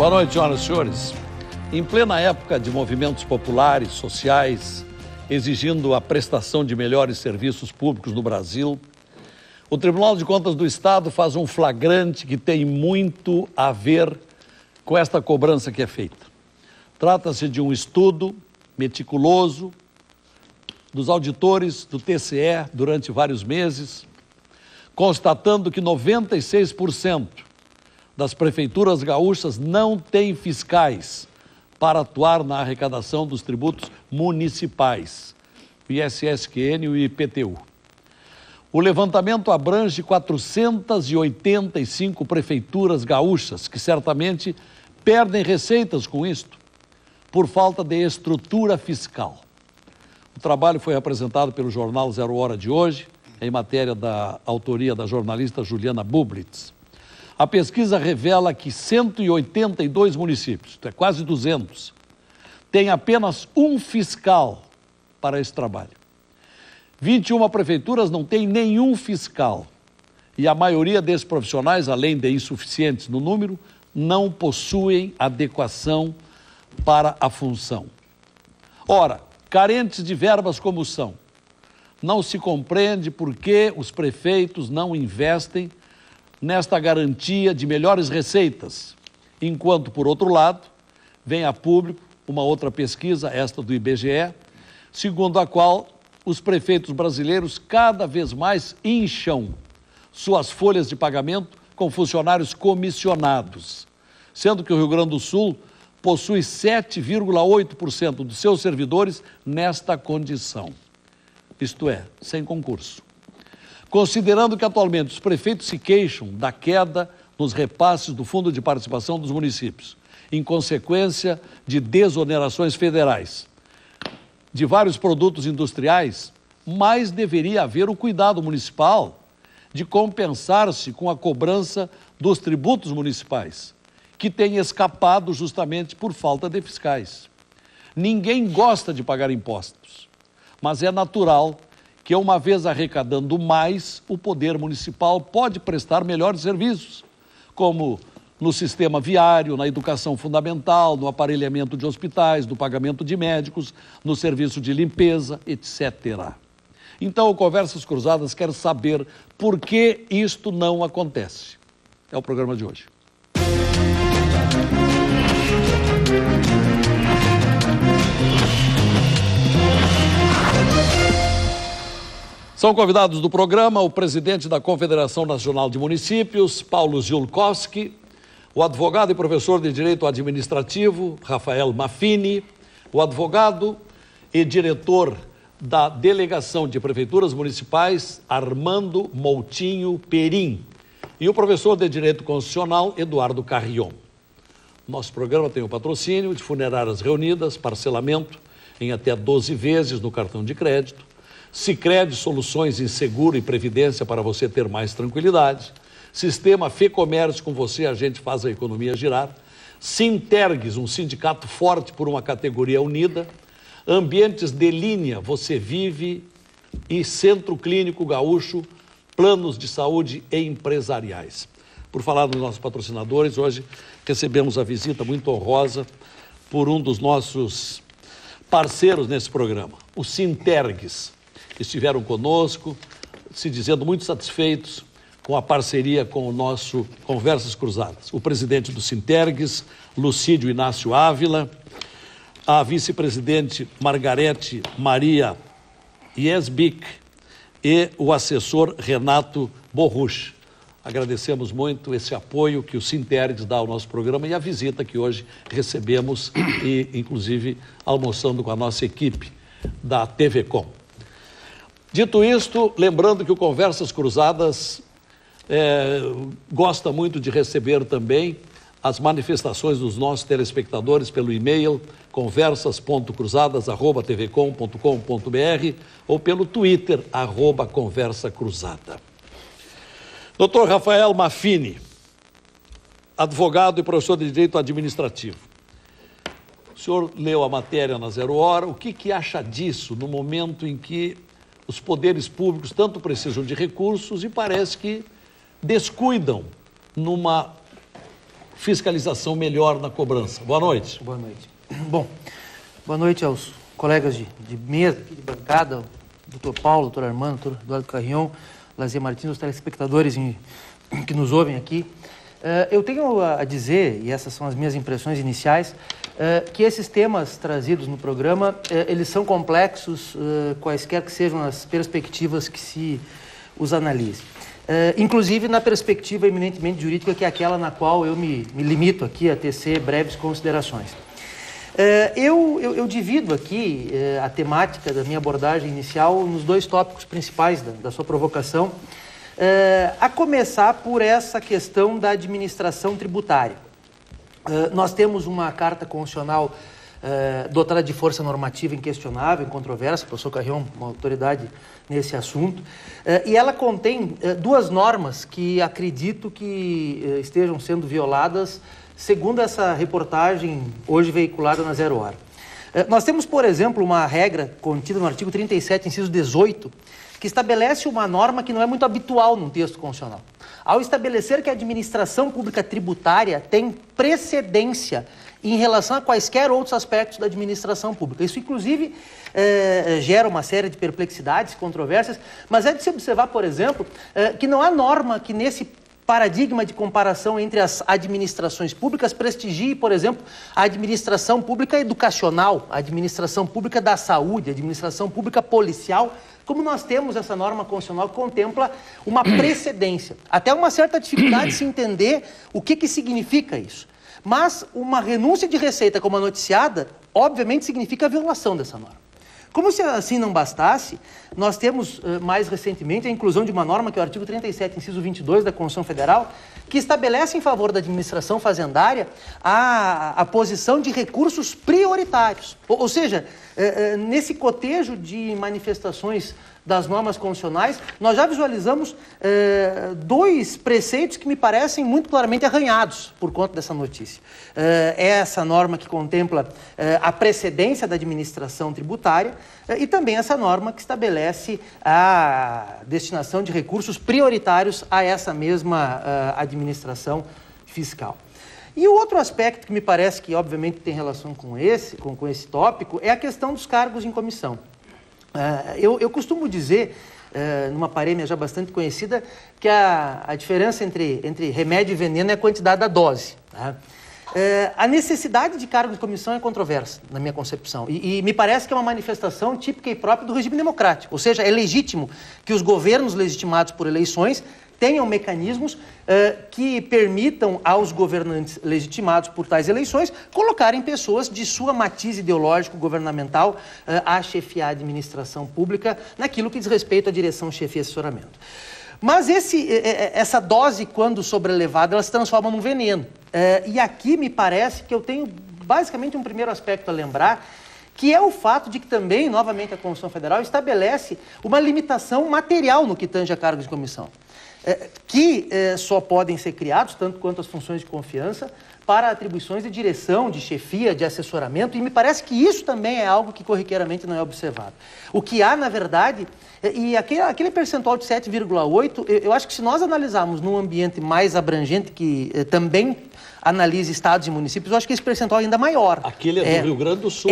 Boa noite, senhoras e senhores. Em plena época de movimentos populares, sociais, exigindo a prestação de melhores serviços públicos no Brasil, o Tribunal de Contas do Estado faz um flagrante que tem muito a ver com esta cobrança que é feita. Trata-se de um estudo meticuloso dos auditores do TCE durante vários meses, constatando que 96% das prefeituras gaúchas não têm fiscais para atuar na arrecadação dos tributos municipais, o ISSQN e o IPTU. O levantamento abrange 485 prefeituras gaúchas, que certamente perdem receitas com isto, por falta de estrutura fiscal. O trabalho foi apresentado pelo jornal Zero Hora de hoje, em matéria da autoria da jornalista Juliana Bublitz. A pesquisa revela que 182 municípios, é quase 200, têm apenas um fiscal para esse trabalho. 21 prefeituras não têm nenhum fiscal e a maioria desses profissionais, além de insuficientes no número, não possuem adequação para a função. Ora, carentes de verbas como são, não se compreende por que os prefeitos não investem nesta garantia de melhores receitas, enquanto, por outro lado, vem a público uma outra pesquisa, esta do IBGE, segundo a qual os prefeitos brasileiros cada vez mais incham suas folhas de pagamento com funcionários comissionados, sendo que o Rio Grande do Sul possui 7,8% dos seus servidores nesta condição, isto é, sem concurso. Considerando que atualmente os prefeitos se queixam da queda nos repasses do Fundo de Participação dos municípios, em consequência de desonerações federais de vários produtos industriais, mais deveria haver o cuidado municipal de compensar-se com a cobrança dos tributos municipais, que tem escapado justamente por falta de fiscais. Ninguém gosta de pagar impostos, mas é natural que, uma vez arrecadando mais, o poder municipal pode prestar melhores serviços, como no sistema viário, na educação fundamental, no aparelhamento de hospitais, no pagamento de médicos, no serviço de limpeza, etc. Então, o Conversas Cruzadas quer saber por que isto não acontece. É o programa de hoje. São convidados do programa o presidente da Confederação Nacional de Municípios, Paulo Ziolkowski, o advogado e professor de Direito Administrativo, Rafael Maffini, o advogado e diretor da Delegação de Prefeituras Municipais, Armando Moutinho Perim, e o professor de Direito Constitucional, Eduardo Carrion. Nosso programa tem o patrocínio de Funerárias Reunidas, parcelamento em até 12 vezes no cartão de crédito, Sicredi, soluções em seguro e previdência para você ter mais tranquilidade. Sistema Fê Comércio, com você a gente faz a economia girar. Sintergues, um sindicato forte por uma categoria unida. Ambientes de Linha, você vive. E Centro Clínico Gaúcho, planos de saúde e empresariais. Por falar nos nossos patrocinadores, hoje recebemos a visita muito honrosa por um dos nossos parceiros nesse programa, o Sintergues. Estiveram conosco, se dizendo muito satisfeitos com a parceria com o nosso Conversas Cruzadas. O presidente do Sintergues, Lucídio Inácio Ávila, a vice-presidente Margarete Maria Iesbic e o assessor Renato Borruch. Agradecemos muito esse apoio que o Sintergues dá ao nosso programa e a visita que hoje recebemos e, inclusive, almoçando com a nossa equipe da TV Com. Dito isto, lembrando que o Conversas Cruzadas gosta muito de receber também as manifestações dos nossos telespectadores pelo e-mail conversas.cruzadas@tvcom.com.br ou pelo Twitter, @conversacruzada. Dr. Rafael Maffini, advogado e professor de Direito Administrativo. O senhor leu a matéria na Zero Hora, o que acha disso no momento em que os poderes públicos tanto precisam de recursos e parece que descuidam numa fiscalização melhor na cobrança. Boa noite. Boa noite. Bom, boa noite aos colegas de mesa, de bancada, doutor Paulo, doutor Armando, doutor Eduardo Carrion, Lazier Martins, os telespectadores que nos ouvem aqui. Eu tenho a dizer, e essas são as minhas impressões iniciais, que esses temas trazidos no programa, eles são complexos, quaisquer que sejam as perspectivas que se os analise. Inclusive na perspectiva eminentemente jurídica, que é aquela na qual eu me limito aqui a tecer breves considerações. Eu divido aqui a temática da minha abordagem inicial nos dois tópicos principais da sua provocação, a começar por essa questão da administração tributária. Nós temos uma Carta Constitucional dotada de força normativa inquestionável, incontroversa, o professor Carrion, uma autoridade nesse assunto, e ela contém duas normas que acredito que estejam sendo violadas, segundo essa reportagem hoje veiculada na Zero Hora. Nós temos, por exemplo, uma regra contida no artigo 37, inciso 18, que estabelece uma norma que não é muito habitual num texto constitucional. Ao estabelecer que a administração pública tributária tem precedência em relação a quaisquer outros aspectos da administração pública. Isso, inclusive, gera uma série de perplexidades, controvérsias, mas é de se observar, por exemplo, que não há norma que nesse paradigma de comparação entre as administrações públicas prestigie, por exemplo, a administração pública educacional, a administração pública da saúde, a administração pública policial, como nós temos essa norma constitucional que contempla uma precedência. Até uma certa dificuldade de se entender o que significa isso. Mas uma renúncia de receita como a noticiada, obviamente, significa a violação dessa norma. Como se assim não bastasse, nós temos mais recentemente a inclusão de uma norma, que é o artigo 37, inciso 22 da Constituição Federal, que estabelece em favor da administração fazendária a posição de recursos prioritários. Ou seja, nesse cotejo de manifestações das normas constitucionais, nós já visualizamos dois preceitos que me parecem muito claramente arranhados por conta dessa notícia. Essa norma que contempla a precedência da administração tributária e também essa norma que estabelece a destinação de recursos prioritários a essa mesma administração fiscal. E o outro aspecto que me parece que, obviamente, tem relação com esse tópico é a questão dos cargos em comissão. Eu costumo dizer, numa parêmia já bastante conhecida, que a diferença entre remédio e veneno é a quantidade da dose. Tá? A necessidade de cargos de comissão é controversa, na minha concepção, e me parece que é uma manifestação típica e própria do regime democrático. Ou seja, é legítimo que os governos legitimados por eleições tenham mecanismos que permitam aos governantes legitimados por tais eleições colocarem pessoas de sua matiz ideológico governamental a chefiar a administração pública naquilo que diz respeito à direção, chefia e assessoramento. Mas essa dose, quando sobrelevada, ela se transforma num veneno. E aqui me parece que eu tenho basicamente um primeiro aspecto a lembrar, que é o fato de que também, novamente, a Constituição Federal estabelece uma limitação material no que tange a cargos de comissão, que só podem ser criados, tanto quanto as funções de confiança, para atribuições de direção, de chefia, de assessoramento, e me parece que isso também é algo que corriqueiramente não é observado. O que há, na verdade, e aquele percentual de 7,8%, eu acho que se nós analisarmos num ambiente mais abrangente, que também analise estados e municípios, eu acho que esse percentual é ainda maior. Aquele é do Rio Grande do Sul.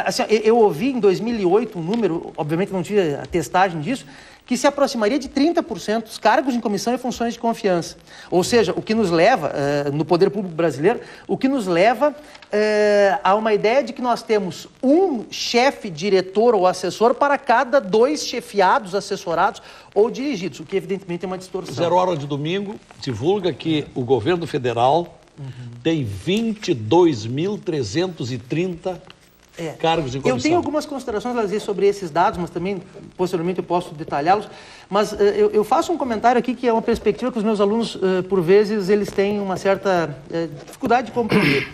Assim, eu ouvi em 2008 um número, obviamente não tive a testagem disso, que se aproximaria de 30% dos cargos em comissão e funções de confiança. Ou seja, o que nos leva, no poder público brasileiro, o que nos leva a uma ideia de que nós temos um chefe, diretor ou assessor para cada 2 chefiados, assessorados ou dirigidos, o que evidentemente é uma distorção. Zero Hora de domingo divulga que o governo federal tem 22.330 cargos em comissão. Eu tenho algumas considerações a dizer sobre esses dados, mas também, posteriormente, eu posso detalhá-los. Mas eu faço um comentário aqui que é uma perspectiva que os meus alunos, por vezes, eles têm uma certa dificuldade de compreender.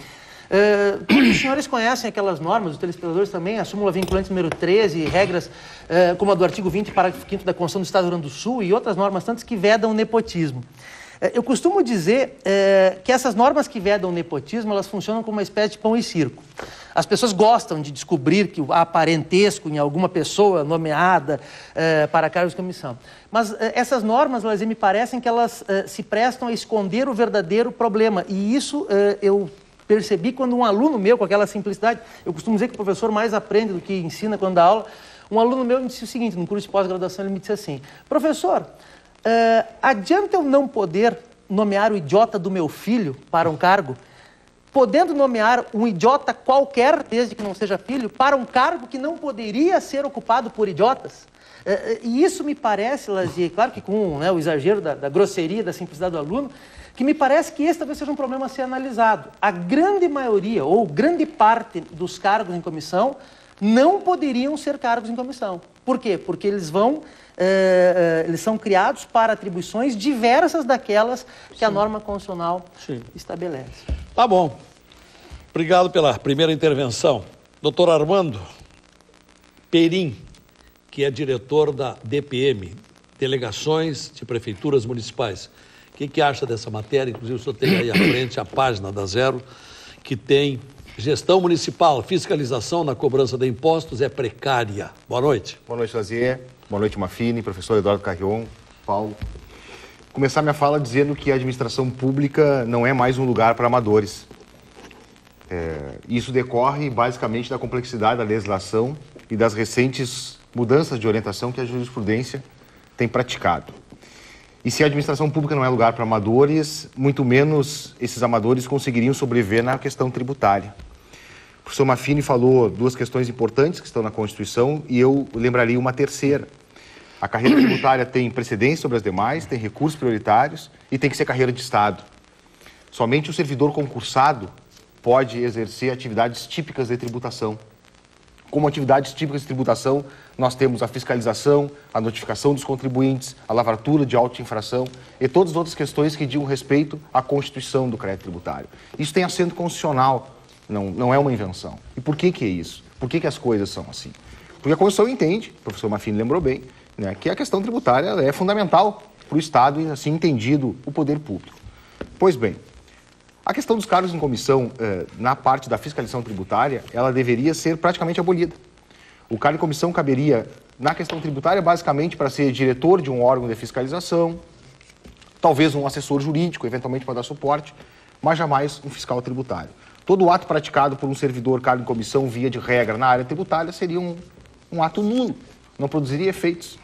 Os senhores conhecem aquelas normas, os telespectadores também, a súmula vinculante número 13, regras como a do artigo 20, parágrafo 5º da Constituição do Estado do Rio Grande do Sul e outras normas tantas que vedam o nepotismo. Eu costumo dizer que essas normas que vedam o nepotismo, elas funcionam como uma espécie de pão e circo. As pessoas gostam de descobrir que há parentesco em alguma pessoa nomeada para cargos de comissão. Mas essas normas, elas me parecem que elas se prestam a esconder o verdadeiro problema. E isso eu percebi quando um aluno meu, com aquela simplicidade, eu costumo dizer que o professor mais aprende do que ensina quando dá aula, um aluno meu me disse o seguinte, no curso de pós-graduação, ele me disse assim, professor, adianta eu não poder nomear o idiota do meu filho para um cargo, podendo nomear um idiota qualquer, desde que não seja filho, para um cargo que não poderia ser ocupado por idiotas? E isso me parece, Lazier, claro que com o exagero da grosseria, da simplicidade do aluno, que me parece que esse talvez seja um problema a ser analisado. A grande maioria, ou grande parte dos cargos em comissão, não poderiam ser cargos em comissão. Por quê? Porque eles são criados para atribuições diversas daquelas que a norma constitucional estabelece. Tá bom. Obrigado pela primeira intervenção. Doutor Armando Perim, que é diretor da DPM, Delegações de Prefeituras Municipais. O que acha dessa matéria? Inclusive, o senhor tem aí à frente a página da Zero, que tem gestão municipal, fiscalização na cobrança de impostos é precária. Boa noite. Boa noite, Lazier. Boa noite, Mafini, professor Eduardo Carrion, Paulo. Começar minha fala dizendo que a administração pública não é mais um lugar para amadores. Isso decorre basicamente da complexidade da legislação e das recentes mudanças de orientação que a jurisprudência tem praticado. E se a administração pública não é lugar para amadores, muito menos esses amadores conseguiriam sobreviver na questão tributária. O professor Mafini falou duas questões importantes que estão na Constituição e eu lembraria uma terceira. A carreira tributária tem precedência sobre as demais, tem recursos prioritários e tem que ser carreira de Estado. Somente o servidor concursado pode exercer atividades típicas de tributação. Como atividades típicas de tributação, nós temos a fiscalização, a notificação dos contribuintes, a lavratura de auto-infração e todas as outras questões que digam respeito à constituição do crédito tributário. Isso tem assento constitucional, não é uma invenção. E por que é isso? Por que as coisas são assim? Porque a Constituição entende, o professor Mafini lembrou bem, né, que a questão tributária é fundamental para o Estado e assim entendido o poder público. Pois bem, a questão dos cargos em comissão na parte da fiscalização tributária, ela deveria ser praticamente abolida. O cargo em comissão caberia na questão tributária basicamente para ser diretor de um órgão de fiscalização, talvez um assessor jurídico, eventualmente para dar suporte, mas jamais um fiscal tributário. Todo ato praticado por um servidor cargo em comissão via de regra na área tributária seria um ato nulo, não produziria efeitos.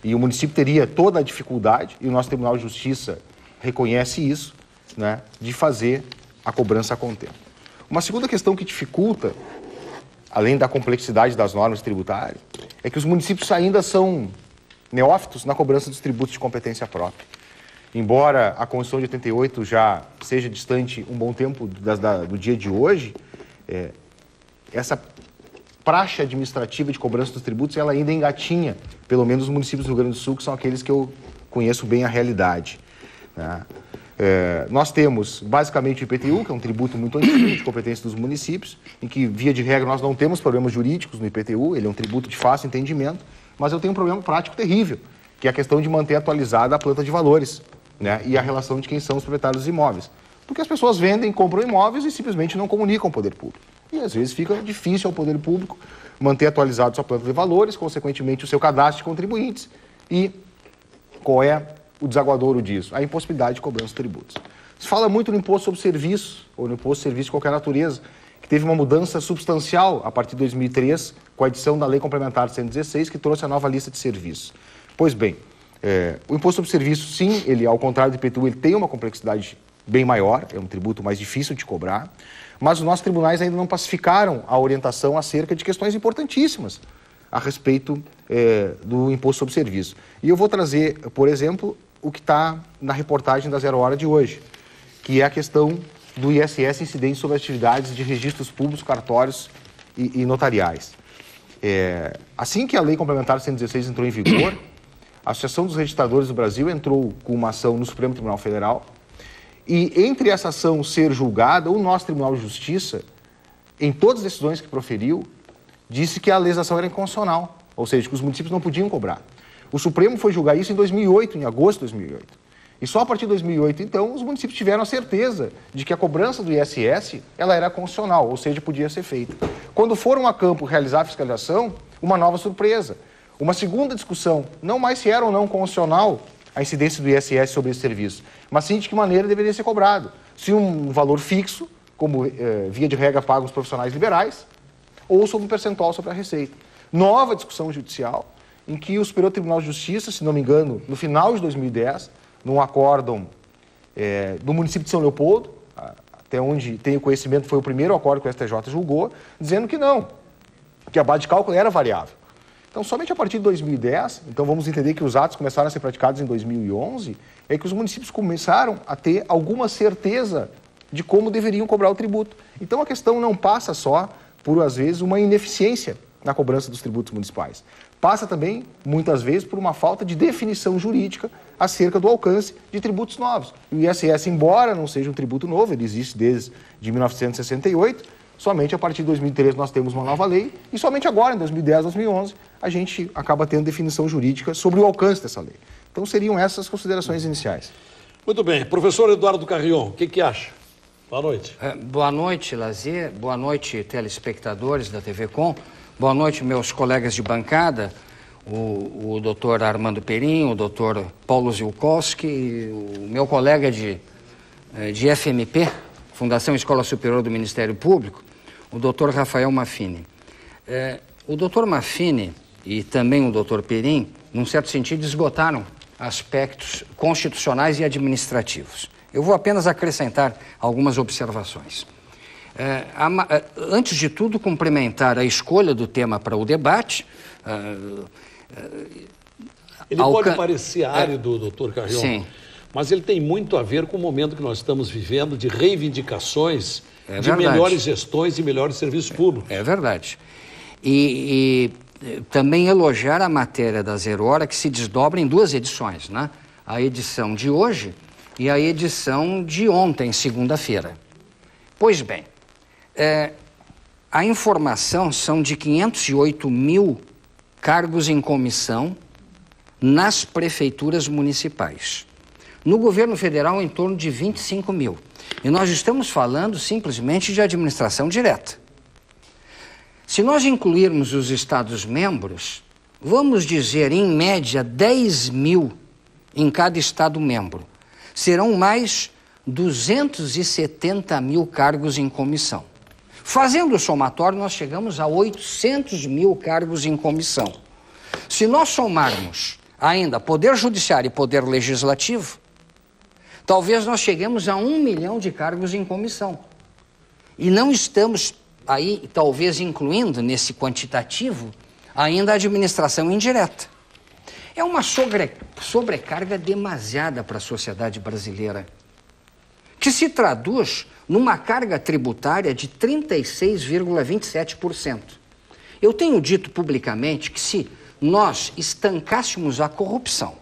E o município teria toda a dificuldade, e o nosso Tribunal de Justiça reconhece isso, né, de fazer a cobrança a contento. Uma segunda questão que dificulta, além da complexidade das normas tributárias, é que os municípios ainda são neófitos na cobrança dos tributos de competência própria. Embora a Constituição de 88 já seja distante um bom tempo do dia de hoje, essa praxe administrativa de cobrança dos tributos, ela ainda engatinha, pelo menos os municípios do Rio Grande do Sul, que são aqueles que eu conheço bem a realidade, né? Nós temos, basicamente, o IPTU, que é um tributo muito antigo de competência dos municípios, em que, via de regra, nós não temos problemas jurídicos no IPTU, ele é um tributo de fácil entendimento, mas eu tenho um problema prático terrível, que é a questão de manter atualizada a planta de valores, né, e a relação de quem são os proprietários dos imóveis. Porque as pessoas vendem, compram imóveis e simplesmente não comunicam ao poder público. E, às vezes, fica difícil ao poder público manter atualizado sua planta de valores, consequentemente, o seu cadastro de contribuintes. E qual é o desaguadouro disso? A impossibilidade de cobrança de tributos. Se fala muito no imposto sobre serviço, ou no imposto de serviço de qualquer natureza, que teve uma mudança substancial a partir de 2003, com a edição da Lei Complementar 116, que trouxe a nova lista de serviços. Pois bem, o imposto sobre serviço, sim, ele, ao contrário do IPTU, ele tem uma complexidade bem maior, é um tributo mais difícil de cobrar, mas os nossos tribunais ainda não pacificaram a orientação acerca de questões importantíssimas a respeito do imposto sobre serviço. E eu vou trazer, por exemplo, o que está na reportagem da Zero Hora de hoje, que é a questão do ISS incidente sobre atividades de registros públicos, cartórios e notariais. Assim que a Lei Complementar 116 entrou em vigor, a Associação dos Registradores do Brasil entrou com uma ação no Supremo Tribunal Federal e, entre essa ação ser julgada, o nosso Tribunal de Justiça, em todas as decisões que proferiu, disse que a legislação era inconstitucional, ou seja, que os municípios não podiam cobrar. O Supremo foi julgar isso em 2008, em agosto de 2008. E só a partir de 2008, então, os municípios tiveram a certeza de que a cobrança do ISS ela era constitucional, ou seja, podia ser feita. Quando foram a campo realizar a fiscalização, uma nova surpresa. Uma segunda discussão, não mais se era ou não constitucional a incidência do ISS sobre esse serviço, mas sim de que maneira deveria ser cobrado. Se um valor fixo, como via de regra paga os profissionais liberais, ou sobre um percentual sobre a receita. Nova discussão judicial, em que o Superior Tribunal de Justiça, se não me engano, no final de 2010, num acórdão do município de São Leopoldo, até onde tenho conhecimento, foi o primeiro acórdão que o STJ julgou, dizendo que não, que a base de cálculo era variável. Então, somente a partir de 2010, então vamos entender que os atos começaram a ser praticados em 2011, é que os municípios começaram a ter alguma certeza de como deveriam cobrar o tributo. Então, a questão não passa só por, às vezes, uma ineficiência na cobrança dos tributos municipais. Passa também, muitas vezes, por uma falta de definição jurídica acerca do alcance de tributos novos. O ISS, embora não seja um tributo novo, ele existe desde 1968, somente a partir de 2013 nós temos uma nova lei e somente agora, em 2010, 2011, a gente acaba tendo definição jurídica sobre o alcance dessa lei. Então seriam essas as considerações iniciais. Muito bem. Professor Eduardo Carrion, o que acha? Boa noite. Boa noite, Lazier. Boa noite, telespectadores da TV Com. Boa noite, meus colegas de bancada, o doutor Armando Perim, o doutor Paulo Ziolkowski, o meu colega de FMP, Fundação Escola Superior do Ministério Público, o doutor Rafael Maffini. O doutor Maffini e também o doutor Perim, num certo sentido, esgotaram aspectos constitucionais e administrativos. Eu vou apenas acrescentar algumas observações. Antes de tudo, cumprimentar a escolha do tema para o debate. Ele pode parecer árido, doutor Carrion, sim, mas ele tem muito a ver com o momento que nós estamos vivendo de reivindicações de verdade. Melhores gestões e melhores serviços públicos. É verdade. E também elogiar a matéria da Zero Hora, que se desdobra em duas edições, né? A edição de hoje e a edição de ontem, segunda-feira. Pois bem, a informação são de 508 mil cargos em comissão nas prefeituras municipais. No governo federal, em torno de 25 mil. E nós estamos falando simplesmente de administração direta. Se nós incluirmos os Estados-membros, vamos dizer, em média, 10 mil em cada Estado-membro. Serão mais 270 mil cargos em comissão. Fazendo o somatório, nós chegamos a 800 mil cargos em comissão. Se nós somarmos ainda Poder Judiciário e Poder Legislativo, talvez nós cheguemos a 1 milhão de cargos em comissão. E não estamos aí, talvez, incluindo nesse quantitativo, ainda a administração indireta. É uma sobrecarga demasiada para a sociedade brasileira, que se traduz numa carga tributária de 36,27%. Eu tenho dito publicamente que se nós estancássemos a corrupção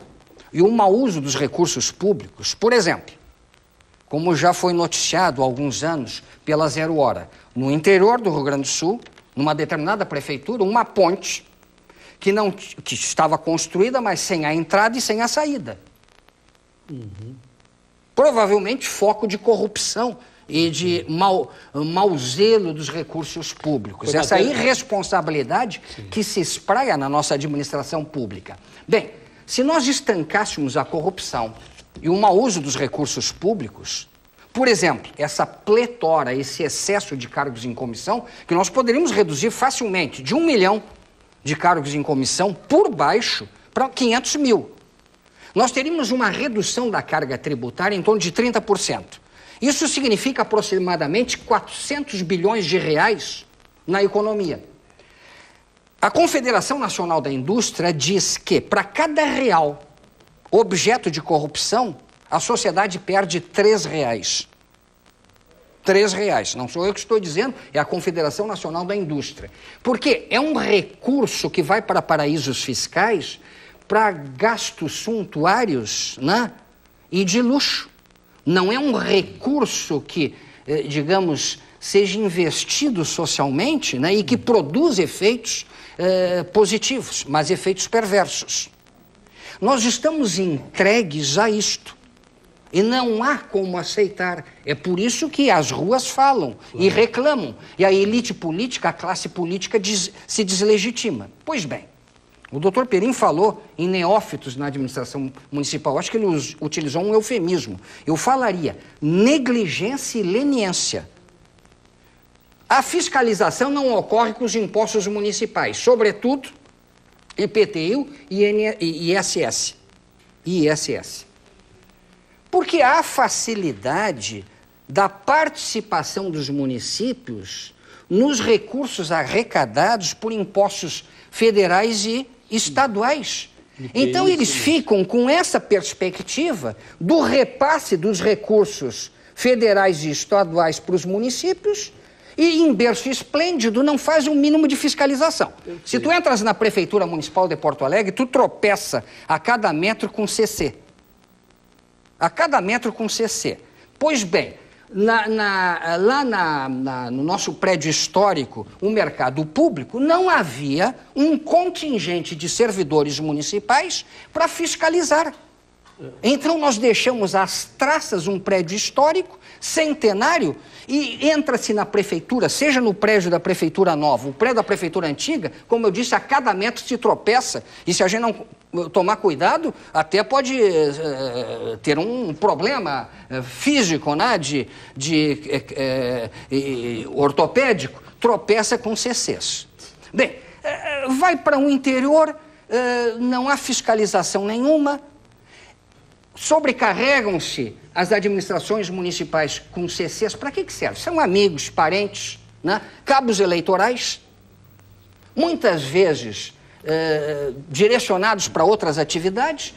e o mau uso dos recursos públicos, por exemplo, como já foi noticiado há alguns anos pela Zero Hora, no interior do Rio Grande do Sul, numa determinada prefeitura, uma ponte que estava construída, mas sem a entrada e sem a saída. Provavelmente foco de corrupção e de mau zelo dos recursos públicos. Essa irresponsabilidade que se espraia na nossa administração pública. Bem, se nós estancássemos a corrupção e o mau uso dos recursos públicos, por exemplo, essa pletora, esse excesso de cargos em comissão, que nós poderíamos reduzir facilmente de 1 milhão de cargos em comissão por baixo para 500 mil. Nós teríamos uma redução da carga tributária em torno de 30%. Isso significa aproximadamente 400 bilhões de reais na economia. A Confederação Nacional da Indústria diz que para cada real objeto de corrupção, a sociedade perde R$3. R$3. Não sou eu que estou dizendo, é a Confederação Nacional da Indústria. Porque é um recurso que vai para paraísos fiscais para gastos suntuários, né? E de luxo. Não é um recurso que, digamos, seja investido socialmente, né? E que produz efeitos positivos, mas efeitos perversos. Nós estamos entregues a isto. E não há como aceitar. É por isso que as ruas falam e reclamam. E a elite política, a classe política se deslegitima. Pois bem, o doutor Perim falou em neófitos na administração municipal. Acho que ele utilizou um eufemismo. Eu falaria negligência e leniência. A fiscalização não ocorre com os impostos municipais, sobretudo IPTU e ISS. Porque há facilidade da participação dos municípios nos recursos arrecadados por impostos federais e estaduais. Então eles ficam com essa perspectiva do repasse dos recursos federais e estaduais para os municípios e, em berço esplêndido, não faz um mínimo de fiscalização. Se tu entras na Prefeitura Municipal de Porto Alegre, tu tropeça a cada metro com CC. A cada metro com CC. Pois bem, no nosso prédio histórico, o mercado público, não havia um contingente de servidores municipais para fiscalizar. Então nós deixamos às traças um prédio histórico, centenário, e entra-se na prefeitura, seja no prédio da prefeitura nova, o prédio da prefeitura antiga, como eu disse, a cada metro se tropeça, e se a gente não tomar cuidado, até pode ter um problema físico, né, ortopédico, tropeça com CCs. Bem, vai para um interior, não há fiscalização nenhuma, sobrecarregam-se as administrações municipais com CCs. Para que serve? São amigos, parentes, né? Cabos eleitorais, muitas vezes direcionados para outras atividades,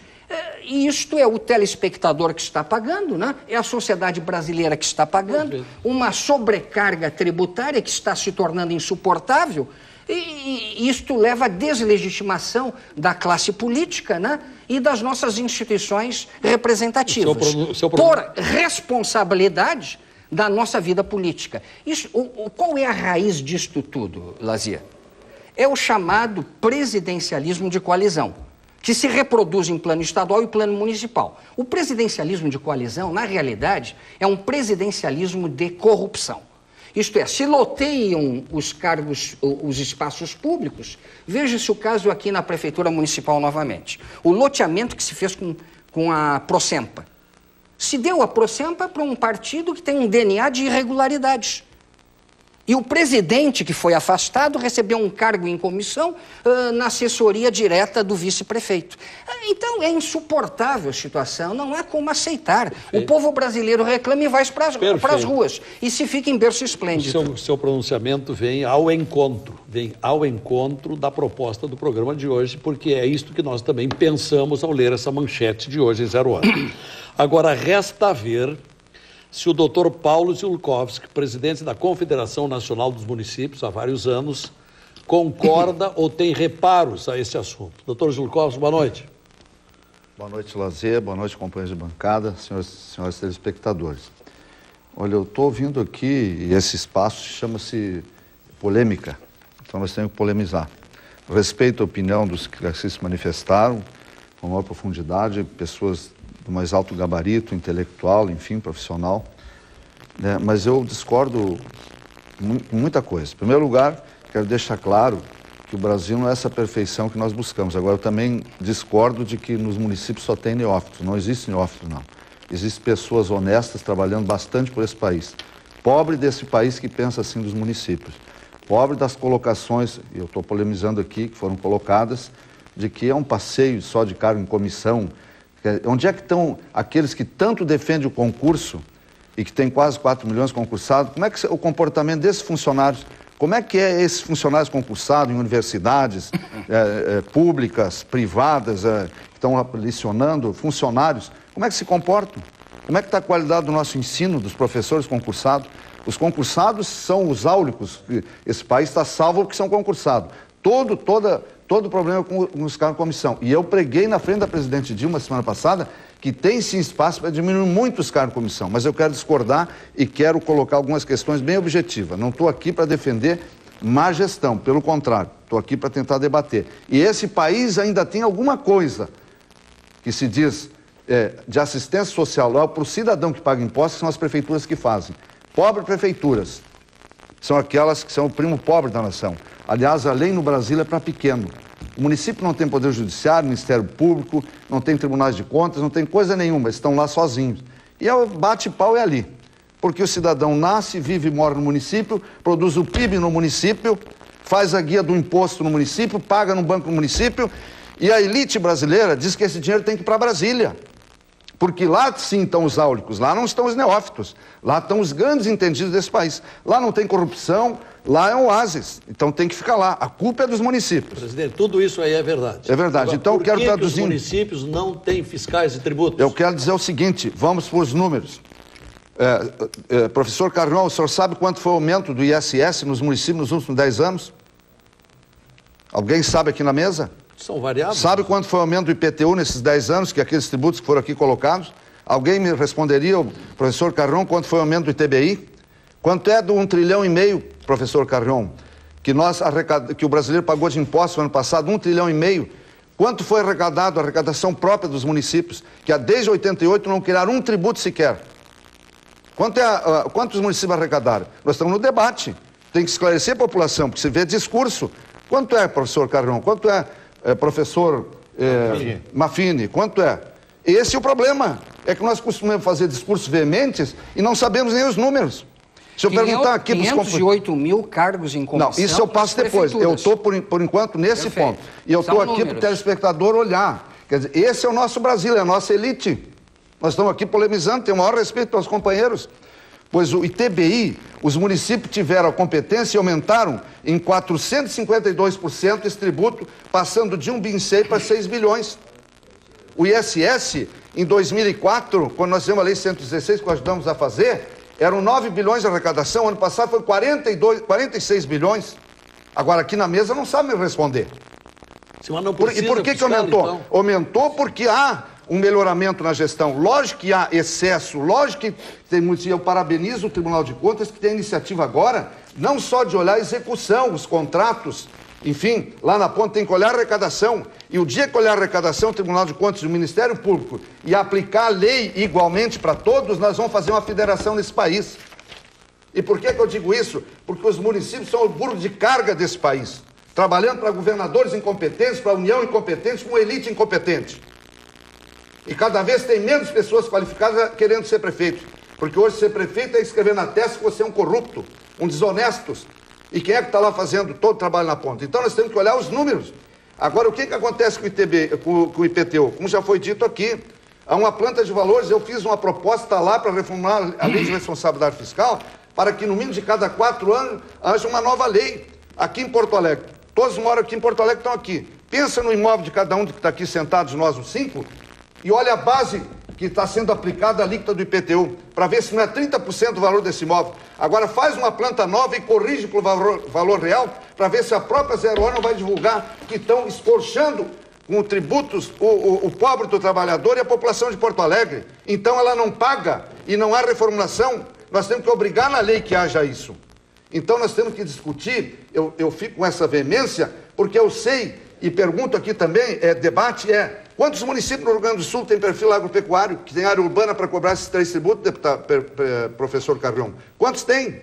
e isto é o telespectador que está pagando, né? É a sociedade brasileira que está pagando, uma sobrecarga tributária que está se tornando insuportável, e isto leva à deslegitimação da classe política, né? E das nossas instituições representativas, por responsabilidade da nossa vida política. Qual é a raiz disto tudo, Lazia? É o chamado presidencialismo de coalizão, que se reproduz em plano estadual e plano municipal. O presidencialismo de coalizão, na realidade, é um presidencialismo de corrupção. Isto é, se loteiam os cargos, os espaços públicos, veja-se o caso aqui na Prefeitura Municipal novamente. O loteamento que se fez com a Procempa. Se deu a Procempa para um partido que tem um DNA de irregularidades. E o presidente que foi afastado recebeu um cargo em comissão na assessoria direta do vice-prefeito. Então é insuportável a situação, não há como aceitar. Perfeito. O povo brasileiro reclama e vai para as ruas. E se fica em berço esplêndido. O seu pronunciamento vem ao encontro da proposta do programa de hoje, porque é isto que nós também pensamos ao ler essa manchete de hoje em 0 Hora. Agora, resta ver se o doutor Paulo Ziolkowski, presidente da Confederação Nacional dos Municípios há vários anos, concorda ou tem reparos a esse assunto. Doutor Ziolkowski, boa noite. Boa noite, Lazer. Boa noite, companheiros de bancada, senhores telespectadores. Olha, eu estou ouvindo aqui, e esse espaço chama-se polêmica, então nós temos que polemizar. Respeito a opinião dos que se manifestaram com maior profundidade, pessoas do mais alto gabarito, intelectual, enfim, profissional, né? Mas eu discordo com muita coisa. Em primeiro lugar, quero deixar claro que o Brasil não é essa perfeição que nós buscamos. Agora, eu também discordo de que nos municípios só tem neófitos. Não existe neófito, não. Existem pessoas honestas trabalhando bastante por esse país. Pobre desse país que pensa assim dos municípios. Pobre das colocações, e eu estou polemizando aqui, que foram colocadas, de que é um passeio só de cargo em comissão. Onde é que estão aqueles que tanto defendem o concurso e que tem quase 4 milhões concursados? Como é que é o comportamento desses funcionários? Como é que é esses funcionários concursados em universidades públicas, privadas, que estão lecionando, funcionários? Como é que se comportam? Como é que está a qualidade do nosso ensino, dos professores concursados? Os concursados são os áulicos. Esse país está salvo porque são concursados. Todo problema com os cargos de comissão. E eu preguei na frente da presidente Dilma semana passada que tem sim espaço para diminuir muito os cargos de comissão, mas eu quero discordar e quero colocar algumas questões bem objetivas. Não estou aqui para defender má gestão, pelo contrário, estou aqui para tentar debater. E esse país ainda tem alguma coisa que se diz de assistência social para o cidadão que paga impostos são as prefeituras que fazem. Pobres prefeituras são aquelas que são o primo pobre da nação. Aliás, a lei no Brasil é para pequeno. O município não tem poder judiciário, Ministério Público, não tem tribunais de contas, não tem coisa nenhuma, estão lá sozinhos. E o bate-pau é ali. Porque o cidadão nasce, vive e mora no município, produz o PIB no município, faz a guia do imposto no município, paga no banco no município, e a elite brasileira diz que esse dinheiro tem que ir para Brasília. Porque lá sim estão os áulicos, lá não estão os neófitos, lá estão os grandes entendidos desse país. Lá não tem corrupção, lá é um oásis, então tem que ficar lá. A culpa é dos municípios. Presidente, tudo isso aí é verdade. É verdade. Agora, então eu quero traduzir. Os municípios não têm fiscais e tributos? Eu quero dizer o seguinte, vamos para os números. Professor Carrion, o senhor sabe quanto foi o aumento do ISS nos municípios nos últimos 10 anos? Alguém sabe aqui na mesa? São variáveis. Sabe quanto foi o aumento do IPTU nesses 10 anos, que aqueles tributos que foram aqui colocados? Alguém me responderia, o professor Carrion, quanto foi o aumento do ITBI? Quanto é do 1,5 trilhão, professor Carrion, que o brasileiro pagou de impostos no ano passado, 1,5 trilhão? Quanto foi arrecadado a arrecadação própria dos municípios, que desde 88 não criaram um tributo sequer? Quantos municípios arrecadaram? Nós estamos no debate. Tem que esclarecer a população, porque se vê discurso. Quanto é, professor Carrion? Quanto é, professor Maffini? Quanto é? Esse é o problema. É que nós costumamos fazer discursos veementes e não sabemos nem os números. Se eu perguntar aqui... 508 mil cargos em comissão... Não, isso eu passo depois. Eu estou, por enquanto, nesse ponto. E eu estou aqui para o telespectador olhar. Quer dizer, esse é o nosso Brasil, é a nossa elite. Nós estamos aqui polemizando, tenho o maior respeito aos companheiros. Pois o ITBI, os municípios tiveram a competência e aumentaram em 452% esse tributo, passando de 1,6 bilhão para 6 bilhões. O ISS, em 2004, quando nós fizemos a Lei 116, que nós ajudamos a fazer, eram 9 bilhões de arrecadação, ano passado foi 46 bilhões. Agora, aqui na mesa não sabe me responder. Mas não E por que aumentou? Então? Aumentou porque há um melhoramento na gestão. Lógico que há excesso, lógico que tem muito. Eu parabenizo o Tribunal de Contas, que tem a iniciativa agora, não só de olhar a execução, os contratos, enfim, lá na ponta tem que olhar a arrecadação. E o dia que olhar a arrecadação, o Tribunal de Contas e o Ministério Público, e aplicar a lei igualmente para todos, nós vamos fazer uma federação nesse país. E por que eu digo isso? Porque os municípios são o burro de carga desse país, trabalhando para governadores incompetentes, para a União incompetente, com elite incompetente. E cada vez tem menos pessoas qualificadas querendo ser prefeito. Porque hoje ser prefeito é escrever na testa que você é um corrupto, um desonesto. E quem é que está lá fazendo todo o trabalho na ponta? Então nós temos que olhar os números. Agora, o que acontece com o IPTU? Como já foi dito aqui, há uma planta de valores, eu fiz uma proposta lá para reformular a lei de responsabilidade fiscal, para que no mínimo de cada 4 anos haja uma nova lei aqui em Porto Alegre. Todos moram aqui em Porto Alegre, estão aqui. Pensa no imóvel de cada um que está aqui sentados, nós os 5, e olha a base que está sendo aplicada a alíquota do IPTU, para ver se não é 30% do valor desse imóvel. Agora faz uma planta nova e corrige para o valor real, para ver se a própria Zero Hora não vai divulgar que estão escorchando com tributos o pobre do trabalhador e a população de Porto Alegre. Então ela não paga e não há reformulação. Nós temos que obrigar na lei que haja isso. Então nós temos que discutir, eu fico com essa veemência, porque eu sei, e pergunto aqui também, debate quantos municípios no Rio Grande do Sul tem perfil agropecuário, que tem área urbana para cobrar esses 3 tributos, professor Carrion? Quantos tem?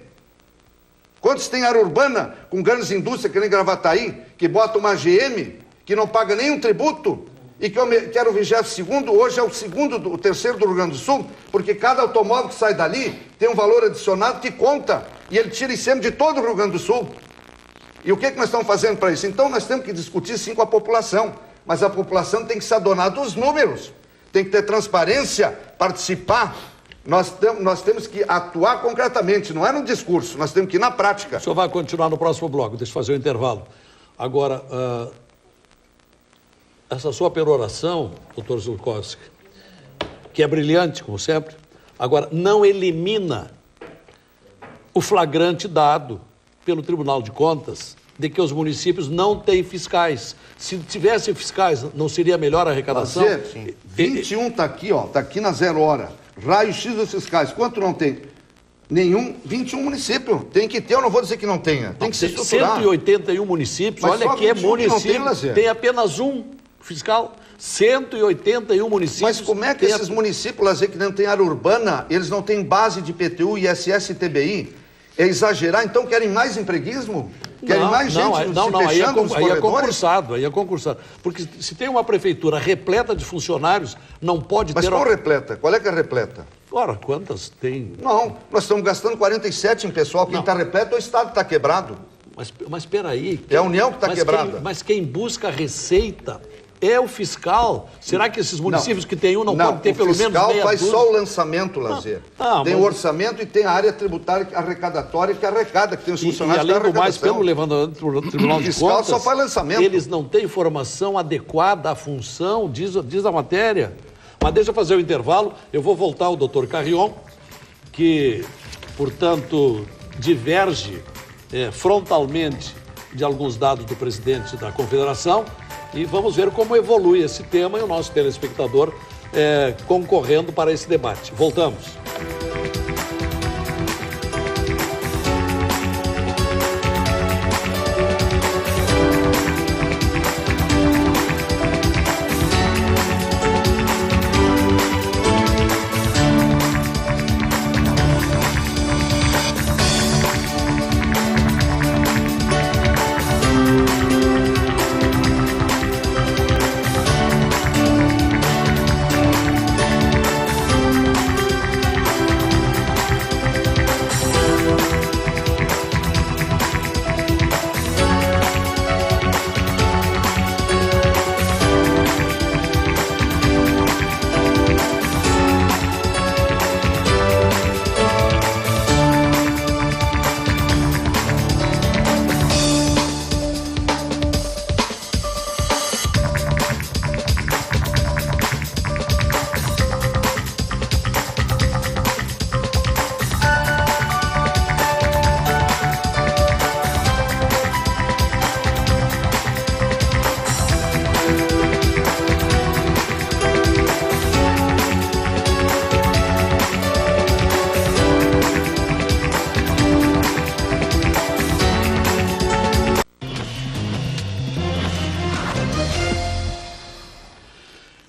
Quantos tem área urbana com grandes indústrias, que nem Gravataí, que bota uma GM, que não paga nenhum tributo, e que era o 22º, hoje é o terceiro do Rio Grande do Sul, porque cada automóvel que sai dali tem um valor adicionado que conta, e ele tira ICM de todo o Rio Grande do Sul. E o que nós estamos fazendo para isso? Então nós temos que discutir sim com a população, mas a população tem que se adonar dos números, tem que ter transparência, participar. Nós temos que atuar concretamente, não é no discurso, nós temos que ir na prática. O senhor vai continuar no próximo bloco, deixa eu fazer o intervalo. Agora, essa sua peroração, doutor Zulkowski, que é brilhante, como sempre, agora não elimina o flagrante dado pelo Tribunal de Contas de que os municípios não têm fiscais. Se tivessem fiscais, não seria melhor a arrecadação? 21 está aqui, está aqui na Zero Hora. Raio-X dos fiscais. Quanto não tem? Nenhum. 21 municípios. Tem que ter, eu não vou dizer que não tenha. Tem que se estruturar. 181 municípios, mas olha que é município, não tem apenas um fiscal. 181 municípios... Mas como é que esses municípios, Lazer, que não tem área urbana, eles não têm base de IPTU, ISS e TBI? É exagerar, então querem mais empreguismo? Querem mais gente se fechando nos corredores? Aí é concursado. Porque se tem uma prefeitura repleta de funcionários, não pode ter... Mas qual repleta? Qual é que é repleta? Ora, quantas tem? Não, nós estamos gastando 47 em pessoal. Quem está repleto é o Estado que está quebrado. Mas espera aí. É a União que está quebrada. Mas quem busca receita é o fiscal. Será que esses municípios que tem não podem ter pelo menos meia dúzia? O fiscal faz só o lançamento, Lazer. Tem o orçamento e tem a área tributária arrecadatória que arrecada, que tem os funcionários e além do mais, pelo levantamento do Tribunal de Contas, o fiscal só faz lançamento. Eles não têm formação adequada à função, diz a matéria. Mas deixa eu fazer o intervalo. Eu vou voltar ao doutor Carrion, que, portanto, diverge frontalmente de alguns dados do presidente da Confederação, e vamos ver como evolui esse tema e o nosso telespectador concorrendo para esse debate. Voltamos.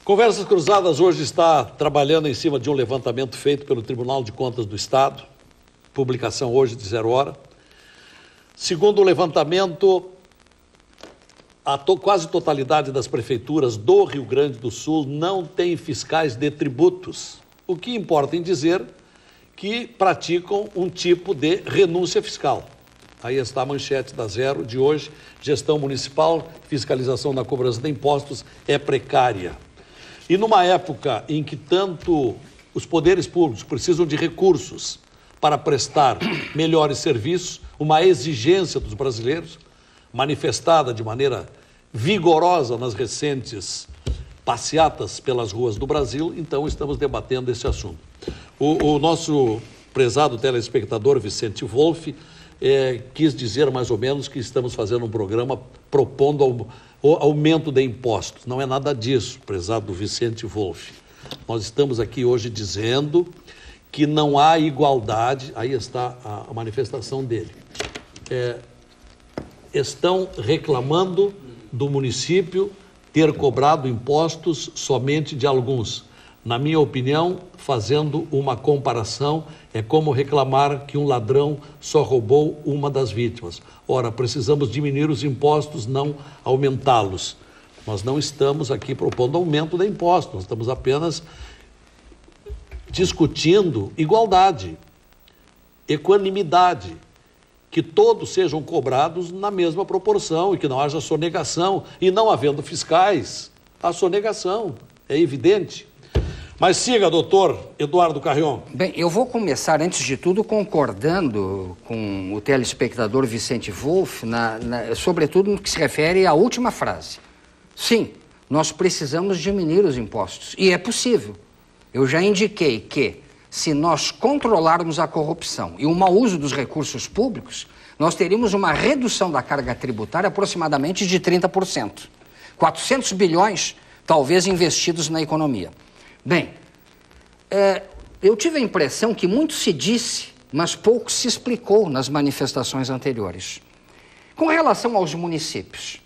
Conversas Cruzadas hoje está trabalhando em cima de um levantamento feito pelo Tribunal de Contas do Estado, publicação hoje de 0 hora. Segundo o levantamento, a quase totalidade das prefeituras do Rio Grande do Sul não tem fiscais de tributos, o que importa em dizer que praticam um tipo de renúncia fiscal. Aí está a manchete da Zero de hoje: gestão municipal, fiscalização na cobrança de impostos é precária. E numa época em que tanto os poderes públicos precisam de recursos para prestar melhores serviços, uma exigência dos brasileiros, manifestada de maneira vigorosa nas recentes passeatas pelas ruas do Brasil, então estamos debatendo esse assunto. O nosso prezado telespectador Vicente Wolff quis dizer mais ou menos que estamos fazendo um programa propondo o aumento de impostos. Não é nada disso, prezado Vicente Wolff. Nós estamos aqui hoje dizendo que não há igualdade, aí está a manifestação dele. Estão reclamando do município ter cobrado impostos somente de alguns. Na minha opinião, fazendo uma comparação, é como reclamar que um ladrão só roubou uma das vítimas. Ora, precisamos diminuir os impostos, não aumentá-los. Nós não estamos aqui propondo aumento de impostos, nós estamos apenas discutindo igualdade, equanimidade, que todos sejam cobrados na mesma proporção e que não haja sonegação. E não havendo fiscais, há sonegação, é evidente. Mas siga, doutor Eduardo Carrion. Bem, eu vou começar, antes de tudo, concordando com o telespectador Vicente Wolff, sobretudo no que se refere à última frase. Sim, nós precisamos diminuir os impostos, e é possível. Eu já indiquei que, se nós controlarmos a corrupção e o mau uso dos recursos públicos, nós teríamos uma redução da carga tributária aproximadamente de 30%. 400 bilhões, talvez, investidos na economia. Bem, eu tive a impressão que muito se disse, mas pouco se explicou nas manifestações anteriores. Com relação aos municípios,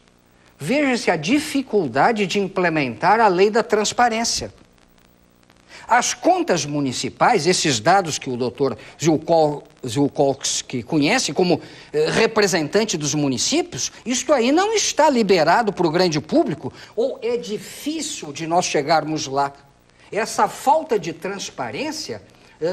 veja-se a dificuldade de implementar a lei da transparência. As contas municipais, esses dados que o doutor Ziolkowski conhece como representante dos municípios, isto aí não está liberado para o grande público, ou é difícil de nós chegarmos lá. Essa falta de transparência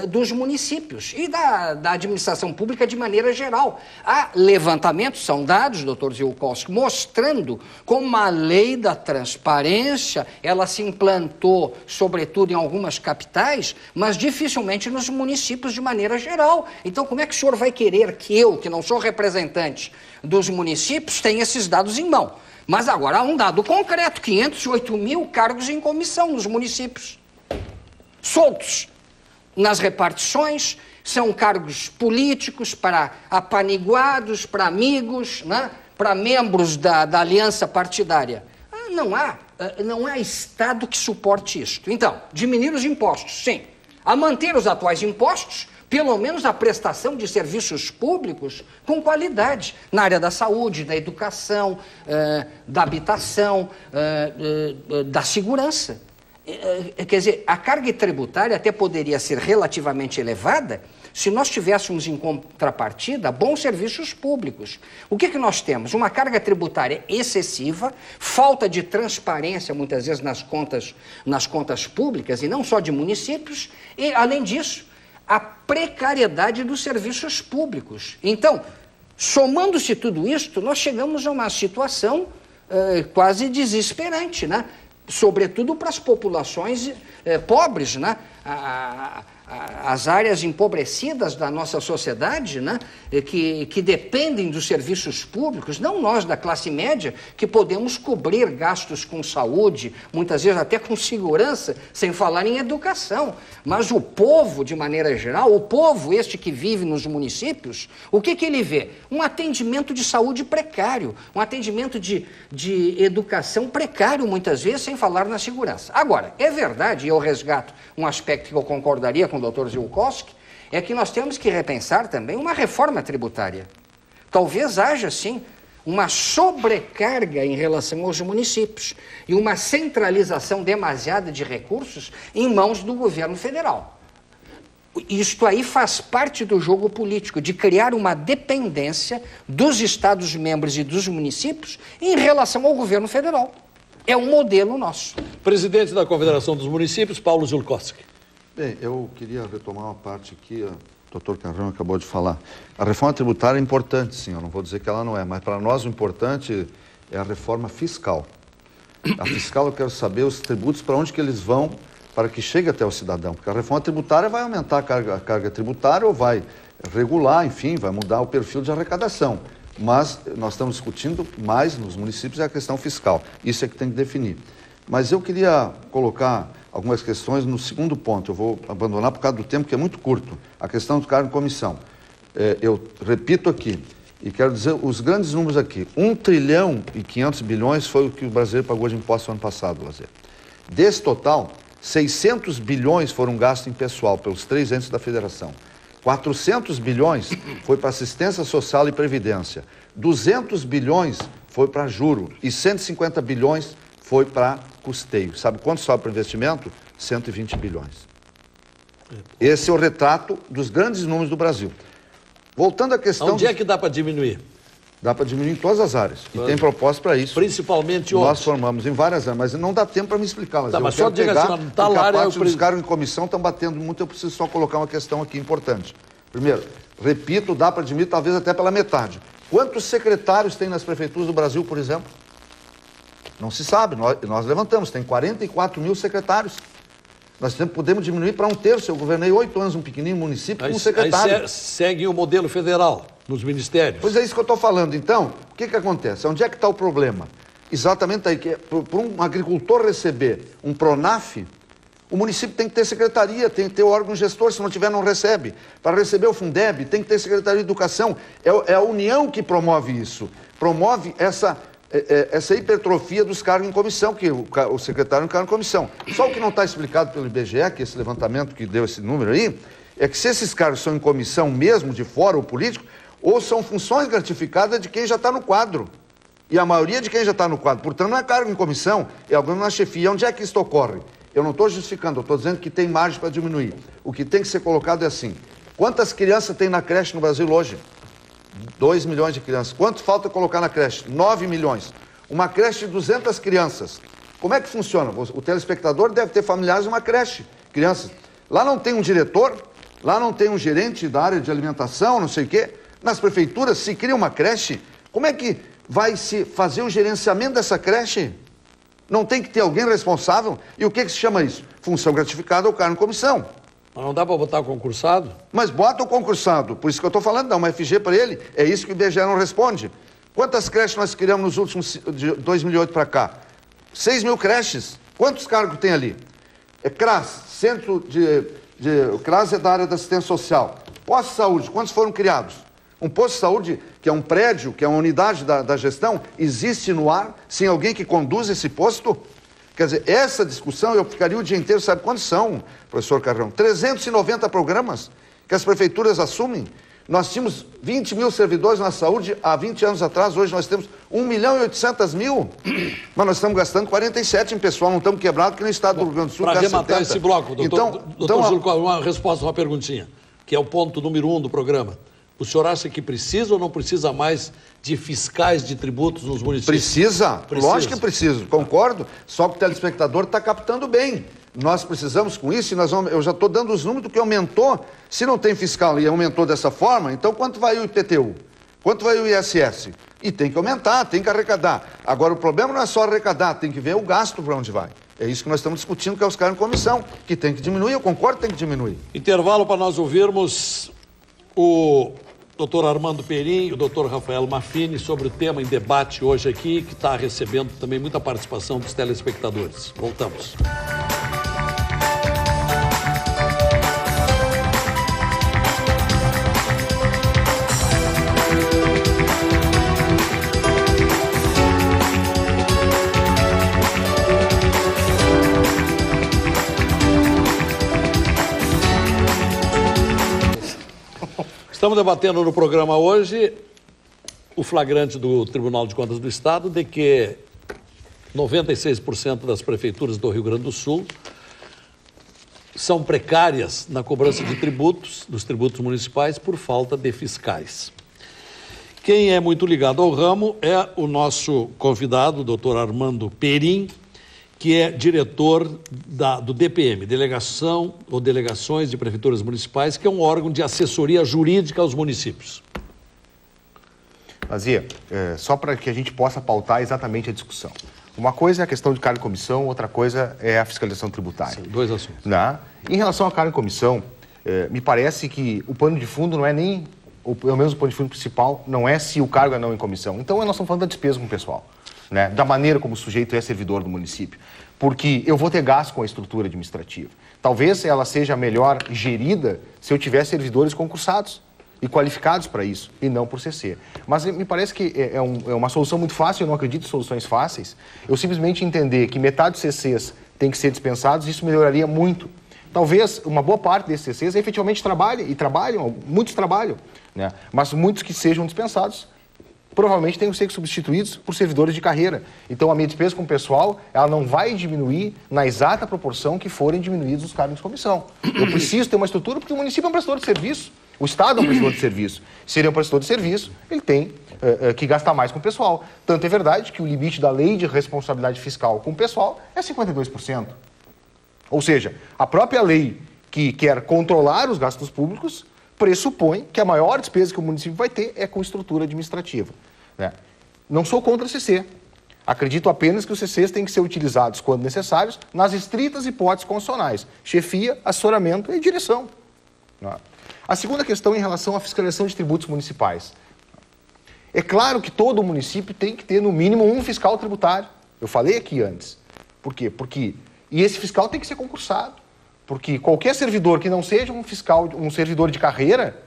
dos municípios e da administração pública de maneira geral. Há levantamentos, são dados, doutor Ziolkowski, mostrando como a lei da transparência, ela se implantou, sobretudo em algumas capitais, mas dificilmente nos municípios de maneira geral. Então, como é que o senhor vai querer que eu, que não sou representante dos municípios, tenha esses dados em mão? Mas agora há um dado concreto, 508 mil cargos em comissão nos municípios, soltos. Nas repartições, são cargos políticos para apaniguados, para amigos, né? Para membros da aliança partidária. Não há Estado que suporte isto. Então, diminuir os impostos, sim. A manter os atuais impostos, pelo menos a prestação de serviços públicos com qualidade, na área da saúde, da educação, da habitação, da segurança. Quer dizer, a carga tributária até poderia ser relativamente elevada se nós tivéssemos em contrapartida bons serviços públicos. O que nós temos? Uma carga tributária excessiva, falta de transparência, muitas vezes, nas contas públicas, e não só de municípios, e, além disso, a precariedade dos serviços públicos. Então, somando-se tudo isto, nós chegamos a uma situação quase desesperante, né? Sobretudo para as populações pobres, né? As áreas empobrecidas da nossa sociedade, né? Que dependem dos serviços públicos, não nós da classe média, que podemos cobrir gastos com saúde, muitas vezes até com segurança, sem falar em educação. Mas o povo, de maneira geral, o povo este que vive nos municípios, o que ele vê? Um atendimento de saúde precário, um atendimento de educação precário, muitas vezes, sem falar na segurança. Agora, é verdade, e eu resgato um aspecto que eu concordaria com o Dr. Ziolkowski, é que nós temos que repensar também uma reforma tributária. Talvez haja, sim, uma sobrecarga em relação aos municípios e uma centralização demasiada de recursos em mãos do governo federal. Isto aí faz parte do jogo político, de criar uma dependência dos Estados-membros e dos municípios em relação ao governo federal. É um modelo nosso. Presidente da Confederação dos Municípios, Paulo Ziolkowski. Bem, eu queria retomar uma parte que o doutor Carrão acabou de falar. A reforma tributária é importante, sim, eu não vou dizer que ela não é, mas para nós o importante é a reforma fiscal. A fiscal, eu quero saber os tributos, para onde que eles vão, para que chegue até o cidadão, porque a reforma tributária vai aumentar a carga tributária ou vai regular, enfim, vai mudar o perfil de arrecadação. Mas nós estamos discutindo mais nos municípios a questão fiscal. Isso é que tem que definir. Mas eu queria colocar algumas questões no segundo ponto. Eu vou abandonar por causa do tempo, que é muito curto. A questão do cargo em comissão. Eu repito aqui, e quero dizer os grandes números aqui. 1 trilhão e 500 bilhões foi o que o brasileiro pagou de impostos no ano passado, Lazer. Desse total, 600 bilhões foram gastos em pessoal pelos 3 entes da federação. 400 bilhões foi para assistência social e previdência. 200 bilhões foi para juro e 150 bilhões foi para custeio. Sabe quanto sobe para investimento? 120 bilhões. Esse é o retrato dos grandes números do Brasil. Voltando à questão... Onde é que dá para diminuir? Dá para diminuir em todas as áreas. E tem proposta para isso. Principalmente onde? Nós formamos em várias áreas, mas não dá tempo para me explicar. Mas tá, mas só diga assim, não está lá... A parte dos cargos em comissão estão batendo muito, eu preciso só colocar uma questão aqui importante. Primeiro, repito, dá para diminuir talvez até pela metade. Quantos secretários tem nas prefeituras do Brasil, por exemplo? Não se sabe, nós levantamos, tem 44 mil secretários. Nós podemos diminuir para 1/3. Eu governei 8 anos um pequenino município com um secretário. Aí segue o modelo federal nos ministérios. Pois é isso que eu estou falando. Então, o que acontece? Onde é que está o problema? Exatamente aí, que para um agricultor receber um PRONAF, o município tem que ter secretaria, tem que ter o órgão gestor, se não tiver, não recebe. Para receber o Fundeb, tem que ter secretaria de educação. É a União que promove isso. Promove essa hipertrofia dos cargos em comissão, que o secretário não cargo em comissão. Só o que não está explicado pelo IBGE, que esse levantamento que deu esse número aí, é que se esses cargos são em comissão mesmo, de fora, ou político, ou são funções gratificadas de quem já está no quadro. E a maioria de quem já está no quadro, portanto, não é cargo em comissão, é alguém na chefia. Onde é que isso ocorre? Eu não estou justificando, eu estou dizendo que tem margem para diminuir. O que tem que ser colocado é assim: quantas crianças tem na creche no Brasil hoje? 2 milhões de crianças. Quanto falta colocar na creche? 9 milhões. Uma creche de 200 crianças. Como é que funciona? O telespectador deve ter familiares numa creche, crianças. Lá não tem um diretor, lá não tem um gerente da área de alimentação, não sei o quê. Nas prefeituras se cria uma creche, como é que vai se fazer o gerenciamento dessa creche? Não tem que ter alguém responsável? E o que se chama isso? Função gratificada ou cargo em comissão. Mas não dá para botar o concursado? Mas bota o concursado, por isso que eu estou falando, dá uma FG para ele, é isso que o IBGE não responde. Quantas creches nós criamos nos últimos, de 2008 para cá? 6 mil creches. Quantos cargos tem ali? CRAS, Centro CRAS é da área da assistência social. Posto de saúde, quantos foram criados? Um posto de saúde, que é um prédio, que é uma unidade da gestão, existe no ar, sem alguém que conduza esse posto? Quer dizer, essa discussão eu ficaria o dia inteiro, sabe quantos são, professor Carrão? 390 programas que as prefeituras assumem. Nós tínhamos 20 mil servidores na saúde há 20 anos atrás, hoje nós temos 1.800.000, mas nós estamos gastando 47 em pessoal, não estamos quebrados que nem o estado do Rio Grande do Sul. Para arrematar esse bloco, doutor Júlio, uma resposta, uma perguntinha, que é o ponto número 1 do programa. O senhor acha que precisa ou não precisa mais de fiscais de tributos nos municípios? Precisa. Lógico que precisa, concordo, só que o telespectador está captando bem. Nós precisamos com isso, eu já estou dando os números do que aumentou. Se não tem fiscal e aumentou dessa forma, então quanto vai o IPTU? Quanto vai o ISS? E tem que aumentar, tem que arrecadar. Agora, o problema não é só arrecadar, tem que ver o gasto para onde vai. É isso que nós estamos discutindo, que é os caras em comissão, que tem que diminuir, eu concordo que tem que diminuir. Intervalo para nós ouvirmos o doutor Armando Perim e o doutor Rafael Maffini sobre o tema em debate hoje aqui, que está recebendo também muita participação dos telespectadores. Voltamos. Estamos debatendo no programa hoje o flagrante do Tribunal de Contas do Estado de que 96% das prefeituras do Rio Grande do Sul são precárias na cobrança de tributos, dos tributos municipais, por falta de fiscais. Quem é muito ligado ao ramo é o nosso convidado, o doutor Armando Perim, que é diretor do DPM, Delegação ou Delegações de Prefeituras Municipais, que é um órgão de assessoria jurídica aos municípios. Lazia, só para que a gente possa pautar exatamente a discussão. Uma coisa é a questão de cargo em comissão, outra coisa é a fiscalização tributária. Sim, dois assuntos. Em relação ao cargo em comissão, me parece que o pano de fundo não é nem, ou pelo menos o pano de fundo principal, não é se o cargo é não em comissão. Então, nós estamos falando da despesa com o pessoal. Né, da maneira como o sujeito é servidor do município. Porque eu vou ter gasto com a estrutura administrativa. Talvez ela seja melhor gerida se eu tiver servidores concursados e qualificados para isso, e não por CC. Mas me parece que é uma solução muito fácil, eu não acredito em soluções fáceis. Eu simplesmente entender que metade dos CCs tem que ser dispensados, isso melhoraria muito. Talvez uma boa parte desses CCs efetivamente trabalham, muitos trabalham, né, mas muitos que sejam dispensados provavelmente têm que ser substituídos por servidores de carreira. Então, a minha despesa com o pessoal, ela não vai diminuir na exata proporção que forem diminuídos os cargos de comissão. Eu preciso ter uma estrutura porque o município é um prestador de serviço. O Estado é um prestador de serviço. Se ele é um prestador de serviço, ele tem que gastar mais com o pessoal. Tanto é verdade que o limite da lei de responsabilidade fiscal com o pessoal é 52%. Ou seja, a própria lei que quer controlar os gastos públicos pressupõe que a maior despesa que o município vai ter é com estrutura administrativa. Né? Não sou contra a CC. Acredito apenas que os CCs têm que ser utilizados, quando necessários, nas estritas hipóteses constitucionais. Chefia, assessoramento e direção. Né? A segunda questão em relação à fiscalização de tributos municipais. É claro que todo município tem que ter, no mínimo, um fiscal tributário. Eu falei aqui antes. Por quê? E esse fiscal tem que ser concursado. Porque qualquer servidor que não seja um fiscal, um servidor de carreira,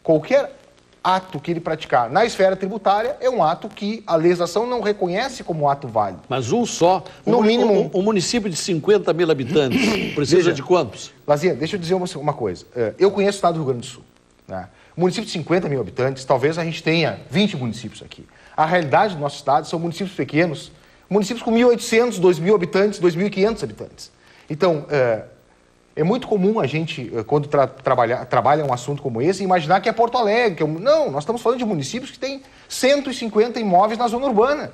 qualquer ato que ele praticar na esfera tributária é um ato que a legislação não reconhece como ato válido. Mas um só? No mínimo... Um município de 50 mil habitantes precisa de quantos? Lazinha, deixa eu dizer uma coisa. Eu conheço o estado do Rio Grande do Sul. Né? Município de 50 mil habitantes, talvez a gente tenha 20 municípios aqui. A realidade do nosso estado são municípios pequenos, municípios com 1.800, 2.000 habitantes, 2.500 habitantes. Então, é muito comum a gente, quando trabalha um assunto como esse, imaginar que é Porto Alegre. Não, nós estamos falando de municípios que têm 150 imóveis na zona urbana.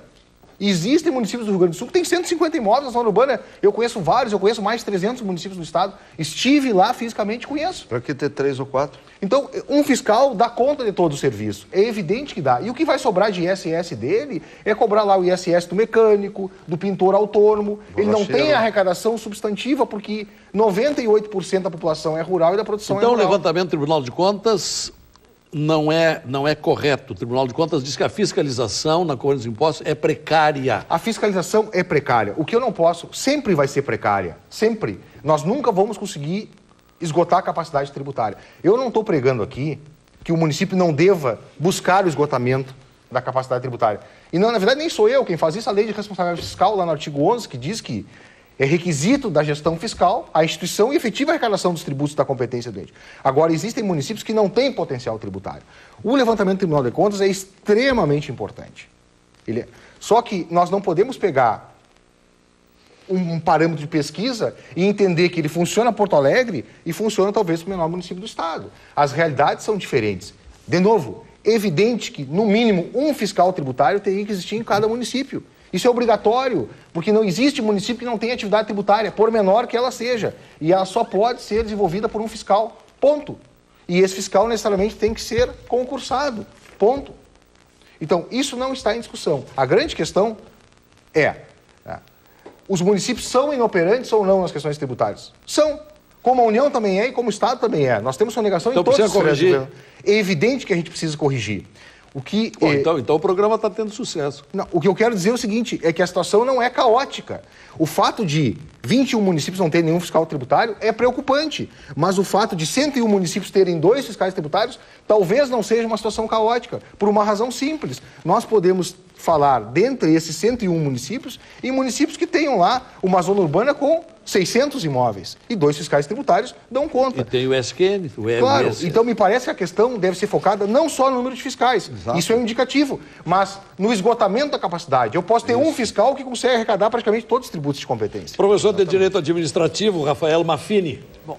Existem municípios do Rio Grande do Sul que têm 150 imóveis na zona urbana. Eu conheço vários, eu conheço mais de 300 municípios do estado. Estive lá fisicamente, conheço. Para que ter 3 ou 4? Então, um fiscal dá conta de todo o serviço. É evidente que dá. E o que vai sobrar de ISS dele é cobrar lá o ISS do mecânico, do pintor autônomo. Ele não tem arrecadação substantiva porque 98% da população é rural e da produção é rural. Então, o levantamento do Tribunal de Contas não é correto. O Tribunal de Contas diz que a fiscalização na cobrança dos impostos é precária. A fiscalização é precária. O que eu não posso, sempre vai ser precária. Sempre. Nós nunca vamos conseguir esgotar a capacidade tributária. Eu não estou pregando aqui que o município não deva buscar o esgotamento da capacidade tributária. E não, na verdade, nem sou eu quem faz isso. A lei de responsabilidade fiscal, lá no artigo 11, que diz que é requisito da gestão fiscal a instituição e efetiva arrecadação dos tributos da competência do ente. Agora, existem municípios que não têm potencial tributário. O levantamento do Tribunal de Contas é extremamente importante. Só que nós não podemos pegar um parâmetro de pesquisa e entender que ele funciona em Porto Alegre e funciona talvez no menor município do estado. As realidades são diferentes. De novo, é evidente que, no mínimo, um fiscal tributário teria que existir em cada município. Isso é obrigatório, porque não existe município que não tenha atividade tributária, por menor que ela seja. E ela só pode ser desenvolvida por um fiscal, ponto. E esse fiscal necessariamente tem que ser concursado, ponto. Então, isso não está em discussão. A grande questão é, os municípios são inoperantes ou não nas questões tributárias? São. Como a União também é e como o Estado também é. Nós temos sonegação em todos os corrigir. É evidente que a gente precisa corrigir. Então o programa está tendo sucesso. Não, o que eu quero dizer é o seguinte, é que a situação não é caótica. O fato de 21 municípios não terem nenhum fiscal tributário é preocupante, mas o fato de 101 municípios terem 2 fiscais tributários talvez não seja uma situação caótica, por uma razão simples. Nós podemos falar, dentre esses 101 municípios, em municípios que tenham lá uma zona urbana com 600 imóveis. E 2 fiscais tributários dão conta. E tem o SQN, Claro, então me parece que a questão deve ser focada não só no número de fiscais. Exato. Isso é um indicativo, mas no esgotamento da capacidade. Eu posso ter um fiscal que consegue arrecadar praticamente todos os tributos de competência. Professor de Direito Administrativo, Rafael Maffini. Bom,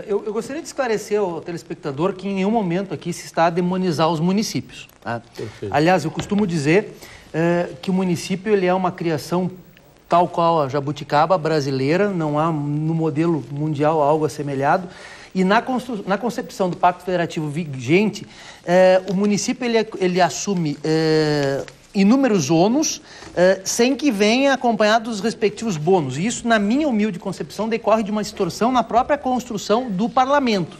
eu gostaria de esclarecer ao telespectador que em nenhum momento aqui se está a demonizar os municípios. Tá? Aliás, eu costumo dizer que o município ele é uma criação tal qual a jabuticaba brasileira, não há no modelo mundial algo assemelhado. E na concepção do Pacto Federativo vigente, o município ele assume inúmeros ônus sem que venha acompanhado dos respectivos bônus. E isso, na minha humilde concepção, decorre de uma distorção na própria construção do parlamento.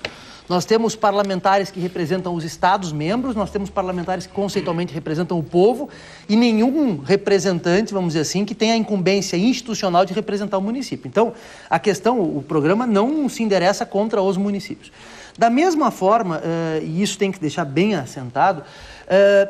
Nós temos parlamentares que representam os Estados-membros, nós temos parlamentares que conceitualmente representam o povo e nenhum representante, vamos dizer assim, que tenha a incumbência institucional de representar o município. Então, a questão, o programa não se endereça contra os municípios. Da mesma forma, e isso tem que deixar bem assentado,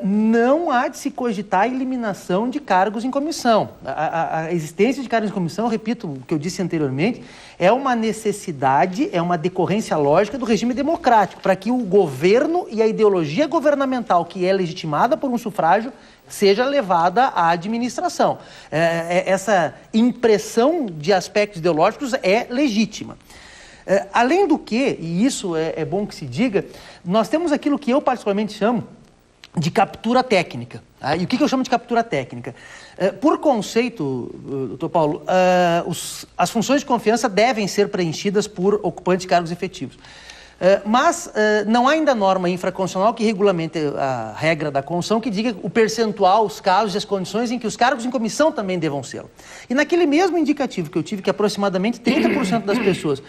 não há de se cogitar a eliminação de cargos em comissão. A existência de cargos em comissão, repito o que eu disse anteriormente, é uma necessidade, é uma decorrência lógica do regime democrático, para que o governo e a ideologia governamental que é legitimada por um sufrágio seja levada à administração. Essa impressão de aspectos ideológicos é legítima. Além do que, e isso é bom que se diga, nós temos aquilo que eu particularmente chamo de captura técnica. Tá? E o que eu chamo de captura técnica? Por conceito, doutor Paulo, as funções de confiança devem ser preenchidas por ocupantes de cargos efetivos. Mas não há ainda norma infraconstitucional que regulamente a regra da Constituição que diga o percentual, os casos e as condições em que os cargos em comissão também devam ser. E naquele mesmo indicativo que eu tive, que aproximadamente 30% das pessoas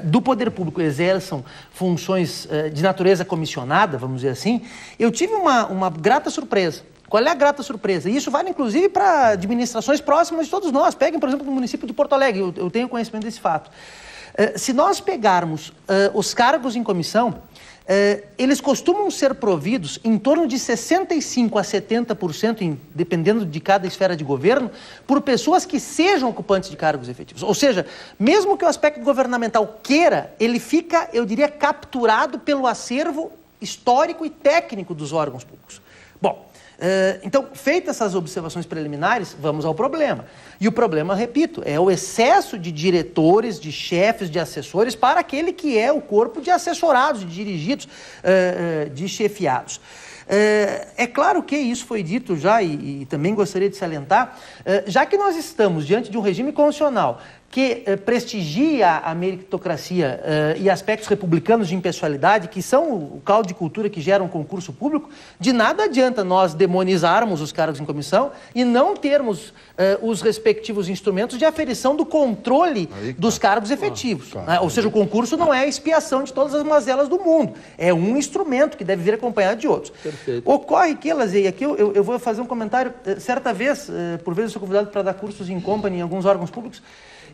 do poder público exerçam funções de natureza comissionada, vamos dizer assim, eu tive uma grata surpresa. Qual é a grata surpresa? E isso vale, inclusive, para administrações próximas de todos nós. Peguem, por exemplo, no município de Porto Alegre, eu tenho conhecimento desse fato. Se nós pegarmos os cargos em comissão, eles costumam ser providos em torno de 65% a 70%, dependendo de cada esfera de governo, por pessoas que sejam ocupantes de cargos efetivos. Ou seja, mesmo que o aspecto governamental queira, ele fica, eu diria, capturado pelo acervo histórico e técnico dos órgãos públicos. Bom, Então, feitas essas observações preliminares, vamos ao problema. E o problema, repito, é o excesso de diretores, de chefes, de assessores para aquele que é o corpo de assessorados, de dirigidos, de chefiados. É claro que isso foi dito já e também gostaria de salientar, já que nós estamos diante de um regime constitucional que prestigia a meritocracia e aspectos republicanos de impessoalidade, que são o caldo de cultura que gera um concurso público, de nada adianta nós demonizarmos os cargos em comissão e não termos os respectivos instrumentos de aferição do controle dos cargos efetivos. Né? Ou seja, o concurso não é a expiação de todas as mazelas do mundo, é um instrumento que deve vir acompanhado de outros. Perfeito. Ocorre que, Lazer, e aqui eu vou fazer um comentário, certa vez, por vezes eu sou convidado para dar cursos em company em alguns órgãos públicos.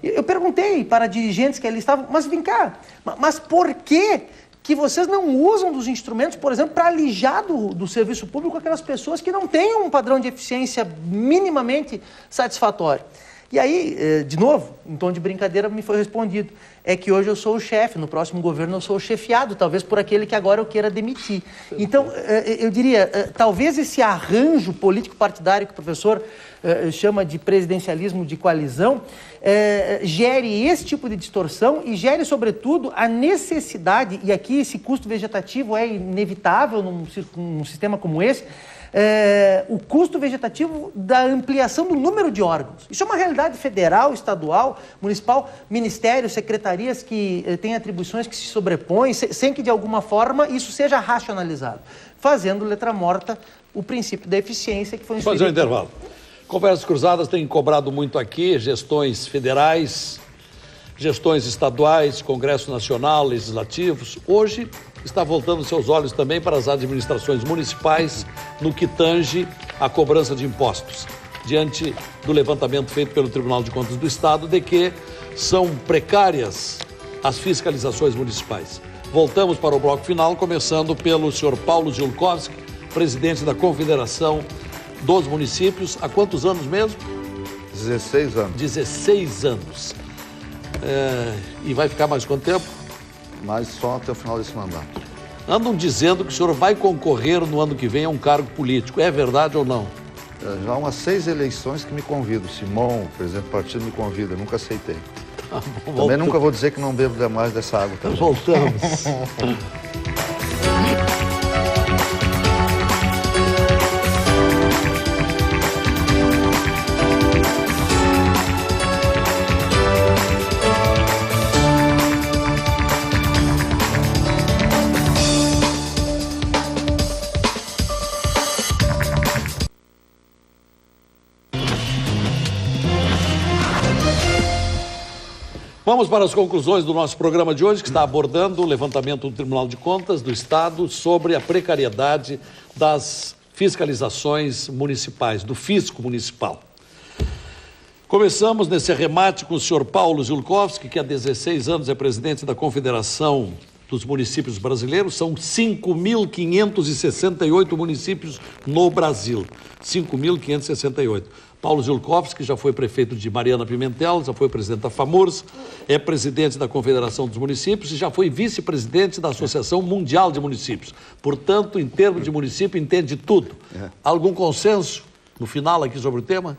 Eu perguntei para dirigentes que ali estavam, mas vem cá, mas por que vocês não usam dos instrumentos, por exemplo, para alijar do serviço público aquelas pessoas que não têm um padrão de eficiência minimamente satisfatório? E aí, de novo, em tom de brincadeira, me foi respondido, é que hoje eu sou o chefe, no próximo governo eu sou o chefiado, talvez por aquele que agora eu queira demitir. Então, eu diria, talvez esse arranjo político-partidário que o professor chama de presidencialismo de coalizão, gere esse tipo de distorção e gere, sobretudo, a necessidade, e aqui esse custo vegetativo é inevitável num sistema como esse, o custo vegetativo da ampliação do número de órgãos. Isso é uma realidade federal, estadual, municipal, ministérios, secretarias que têm atribuições que se sobrepõem, sem que, de alguma forma, isso seja racionalizado, fazendo letra morta o princípio da eficiência que foi inserido. Fazer um intervalo. Conversas Cruzadas tem cobrado muito aqui, gestões federais, gestões estaduais, Congresso Nacional, legislativos. Hoje está voltando seus olhos também para as administrações municipais no que tange a cobrança de impostos, diante do levantamento feito pelo Tribunal de Contas do Estado de que são precárias as fiscalizações municipais. Voltamos para o bloco final, começando pelo senhor Paulo Ziolkowski, presidente da Confederação dos Municípios. Há quantos anos mesmo? 16 anos. 16 anos. E vai ficar mais quanto tempo? Mas só até o final desse mandato. Andam dizendo que o senhor vai concorrer no ano que vem a um cargo político. É verdade ou não? Já há umas 6 eleições que me convidam. Simão, presidente do partido, me convida. Nunca aceitei. Tá bom, também nunca vou dizer que não bebo mais dessa água. Também. Voltamos. Vamos para as conclusões do nosso programa de hoje, que está abordando o levantamento do Tribunal de Contas do Estado sobre a precariedade das fiscalizações municipais, do fisco municipal. Começamos nesse arremate com o senhor Paulo Ziolkowski, que há 16 anos é presidente da Confederação dos Municípios Brasileiros. São 5.568 municípios no Brasil. 5.568. Paulo Ziolkowski já foi prefeito de Mariana Pimentel, já foi presidente da FAMURS, é presidente da Confederação dos Municípios e já foi vice-presidente da Associação Mundial de Municípios. Portanto, em termos de município, entende tudo. Algum consenso no final aqui sobre o tema?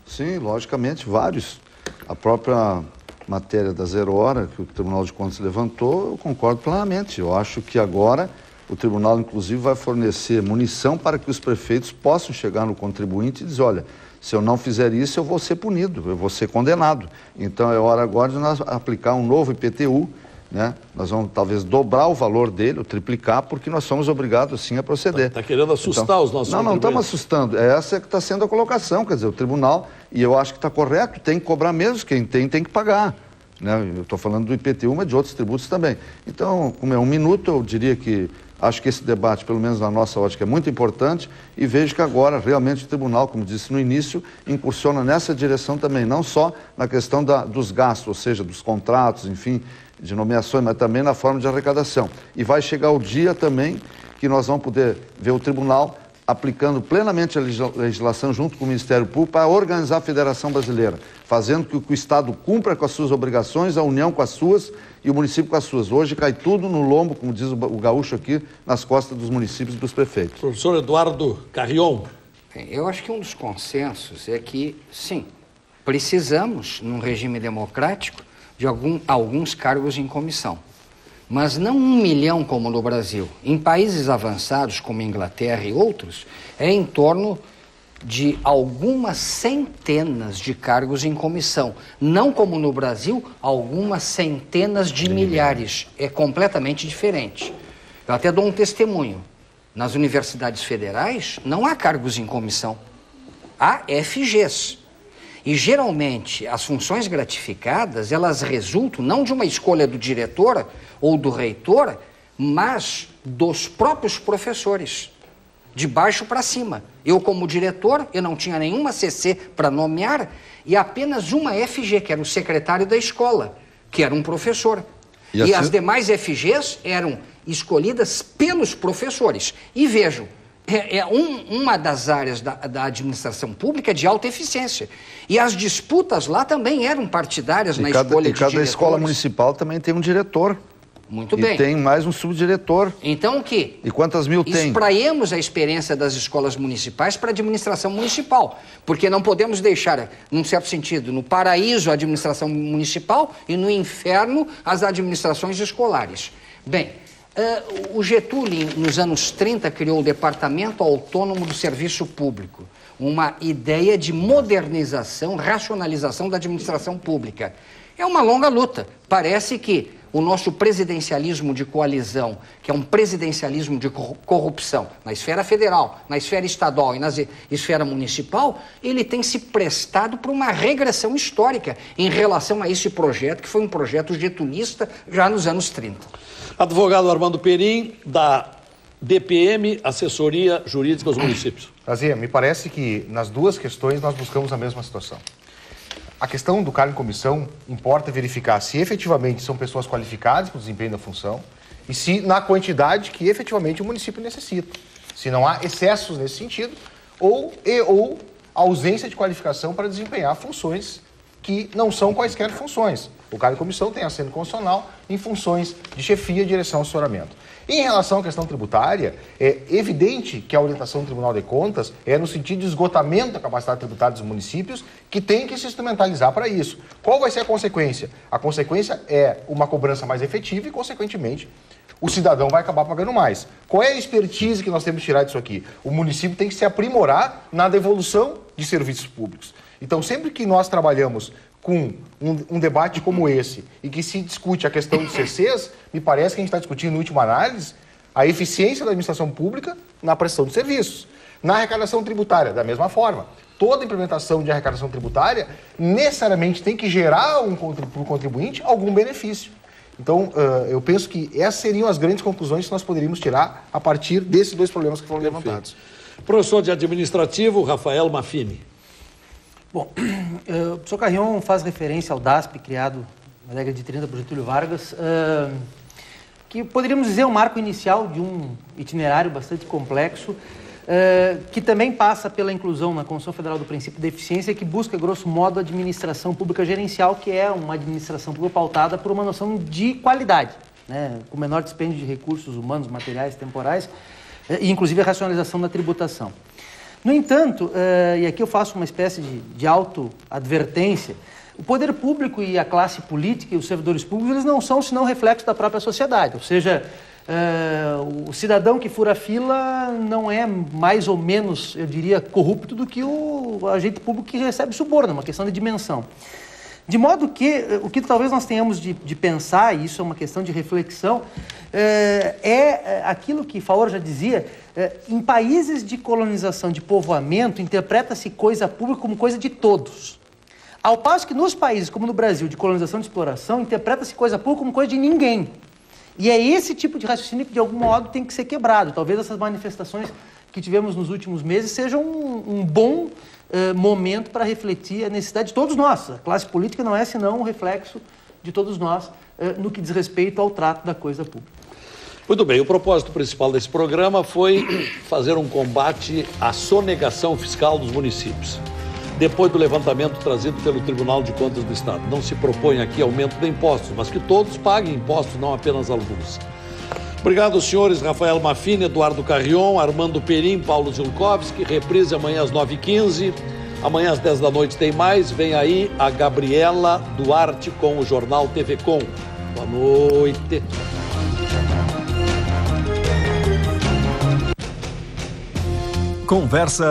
Sim, logicamente, vários. A própria matéria da 0 hora que o Tribunal de Contas levantou, eu concordo plenamente. Eu acho que agora o Tribunal, inclusive, vai fornecer munição para que os prefeitos possam chegar no contribuinte e dizer, olha, se eu não fizer isso, eu vou ser punido, eu vou ser condenado. Então, é hora agora de nós aplicar um novo IPTU, né? Nós vamos talvez dobrar o valor dele, ou triplicar, porque nós somos obrigados, sim, a proceder. Está querendo assustar então, os nossos Não estamos assustando. Essa é que está sendo a colocação, quer dizer, o tribunal, e eu acho que está correto, tem que cobrar mesmo, quem tem que pagar. Né? Eu estou falando do IPTU, mas de outros tributos também. Então, como é um minuto, eu diria que acho que esse debate, pelo menos na nossa ótica, é muito importante e vejo que agora realmente o tribunal, como disse no início, incursiona nessa direção também, não só na questão dos gastos, ou seja, dos contratos, enfim, de nomeações, mas também na forma de arrecadação. E vai chegar o dia também que nós vamos poder ver o tribunal aplicando plenamente a legislação junto com o Ministério Público para organizar a Federação Brasileira, fazendo com que o Estado cumpra com as suas obrigações, a União com as suas e o município com as suas. Hoje cai tudo no lombo, como diz o gaúcho aqui, nas costas dos municípios e dos prefeitos. Professor Eduardo Carrion, Eu acho que um dos consensos é que, sim, precisamos, num regime democrático, de alguns cargos em comissão. Mas não 1 milhão como no Brasil. Em países avançados, como Inglaterra e outros, é em torno de algumas centenas de cargos em comissão. Não como no Brasil, algumas centenas de milhares. É completamente diferente. Eu até dou um testemunho. Nas universidades federais, não há cargos em comissão. Há FGs. E, geralmente, as funções gratificadas, elas resultam não de uma escolha do diretor ou do reitor, mas dos próprios professores, de baixo para cima. Eu, como diretor, eu não tinha nenhuma CC para nomear e apenas uma FG, que era o secretário da escola, que era um professor. E assim... as demais FGs eram escolhidas pelos professores. E vejam, uma das áreas da administração pública de alta eficiência. E as disputas lá também eram partidárias na escolha de diretores. Cada escola municipal também tem um diretor. Muito bem. E tem mais um subdiretor. Então o quê? E quantas mil tem? Espraiemos a experiência das escolas municipais para a administração municipal. Porque não podemos deixar, num certo sentido, no paraíso a administração municipal e no inferno as administrações escolares. Bem, o Getúlio, nos anos 30, criou o Departamento Autônomo do Serviço Público. Uma ideia de modernização, racionalização da administração pública. É uma longa luta. Parece que o nosso presidencialismo de coalizão, que é um presidencialismo de corrupção na esfera federal, na esfera estadual e na esfera municipal, ele tem se prestado para uma regressão histórica em relação a esse projeto, que foi um projeto getulista já nos anos 30. Advogado Armando Perim, da DPM, Assessoria Jurídica aos Municípios. Lazier, me parece que nas duas questões nós buscamos a mesma situação. A questão do cargo em comissão importa verificar se efetivamente são pessoas qualificadas para o desempenho da função e se na quantidade que efetivamente o município necessita. Se não há excessos nesse sentido ou ausência de qualificação para desempenhar funções que não são quaisquer funções. O cargo em comissão tem assento constitucional em funções de chefia, direção e assessoramento. Em relação à questão tributária, é evidente que a orientação do Tribunal de Contas é no sentido de esgotamento da capacidade tributária dos municípios, que tem que se instrumentalizar para isso. Qual vai ser a consequência? A consequência é uma cobrança mais efetiva e, consequentemente, o cidadão vai acabar pagando mais. Qual é a expertise que nós temos que tirar disso aqui? O município tem que se aprimorar na devolução de serviços públicos. Então, sempre que nós trabalhamos com um debate como esse e que se discute a questão dos CCs, me parece que a gente está discutindo, em última análise, a eficiência da administração pública na prestação de serviços. Na arrecadação tributária, da mesma forma. Toda implementação de arrecadação tributária necessariamente tem que gerar para o contribuinte algum benefício. Então, eu penso que essas seriam as grandes conclusões que nós poderíamos tirar a partir desses dois problemas que foram levantados. Professor de Administrativo, Rafael Maffini. Bom, o professor Carrion faz referência ao DASP, criado na década de 30 por Getúlio Vargas, que poderíamos dizer um marco inicial de um itinerário bastante complexo, que também passa pela inclusão na Constituição Federal do princípio da eficiência, que busca, grosso modo, a administração pública gerencial, que é uma administração pública pautada por uma noção de qualidade, né, com menor dispêndio de recursos humanos, materiais, temporais, e inclusive a racionalização da tributação. No entanto, e aqui eu faço uma espécie de auto-advertência, o poder público e a classe política e os servidores públicos, eles não são senão reflexo da própria sociedade. Ou seja, o cidadão que fura fila não é mais ou menos, eu diria, corrupto do que o agente público que recebe suborno, uma questão de dimensão. De modo que o que talvez nós tenhamos de pensar, e isso é uma questão de reflexão, é aquilo que Faur já dizia, em países de colonização, de povoamento, interpreta-se coisa pública como coisa de todos. Ao passo que nos países, como no Brasil, de colonização e de exploração, interpreta-se coisa pública como coisa de ninguém. E é esse tipo de raciocínio que, de algum modo, tem que ser quebrado. Talvez essas manifestações que tivemos nos últimos meses sejam um bom momento para refletir a necessidade de todos nós. A classe política não é senão um reflexo de todos nós no que diz respeito ao trato da coisa pública. Muito bem, o propósito principal desse programa foi fazer um combate à sonegação fiscal dos municípios. Depois do levantamento trazido pelo Tribunal de Contas do Estado, não se propõe aqui aumento de impostos, mas que todos paguem impostos, não apenas alguns. Obrigado, senhores Rafael Maffini, Eduardo Carrion, Armando Perim, Paulo Zilkowski. Reprise amanhã às 9h15. Amanhã às 10 da noite tem mais. Vem aí a Gabriela Duarte com o Jornal TV Com. Boa noite. Conversa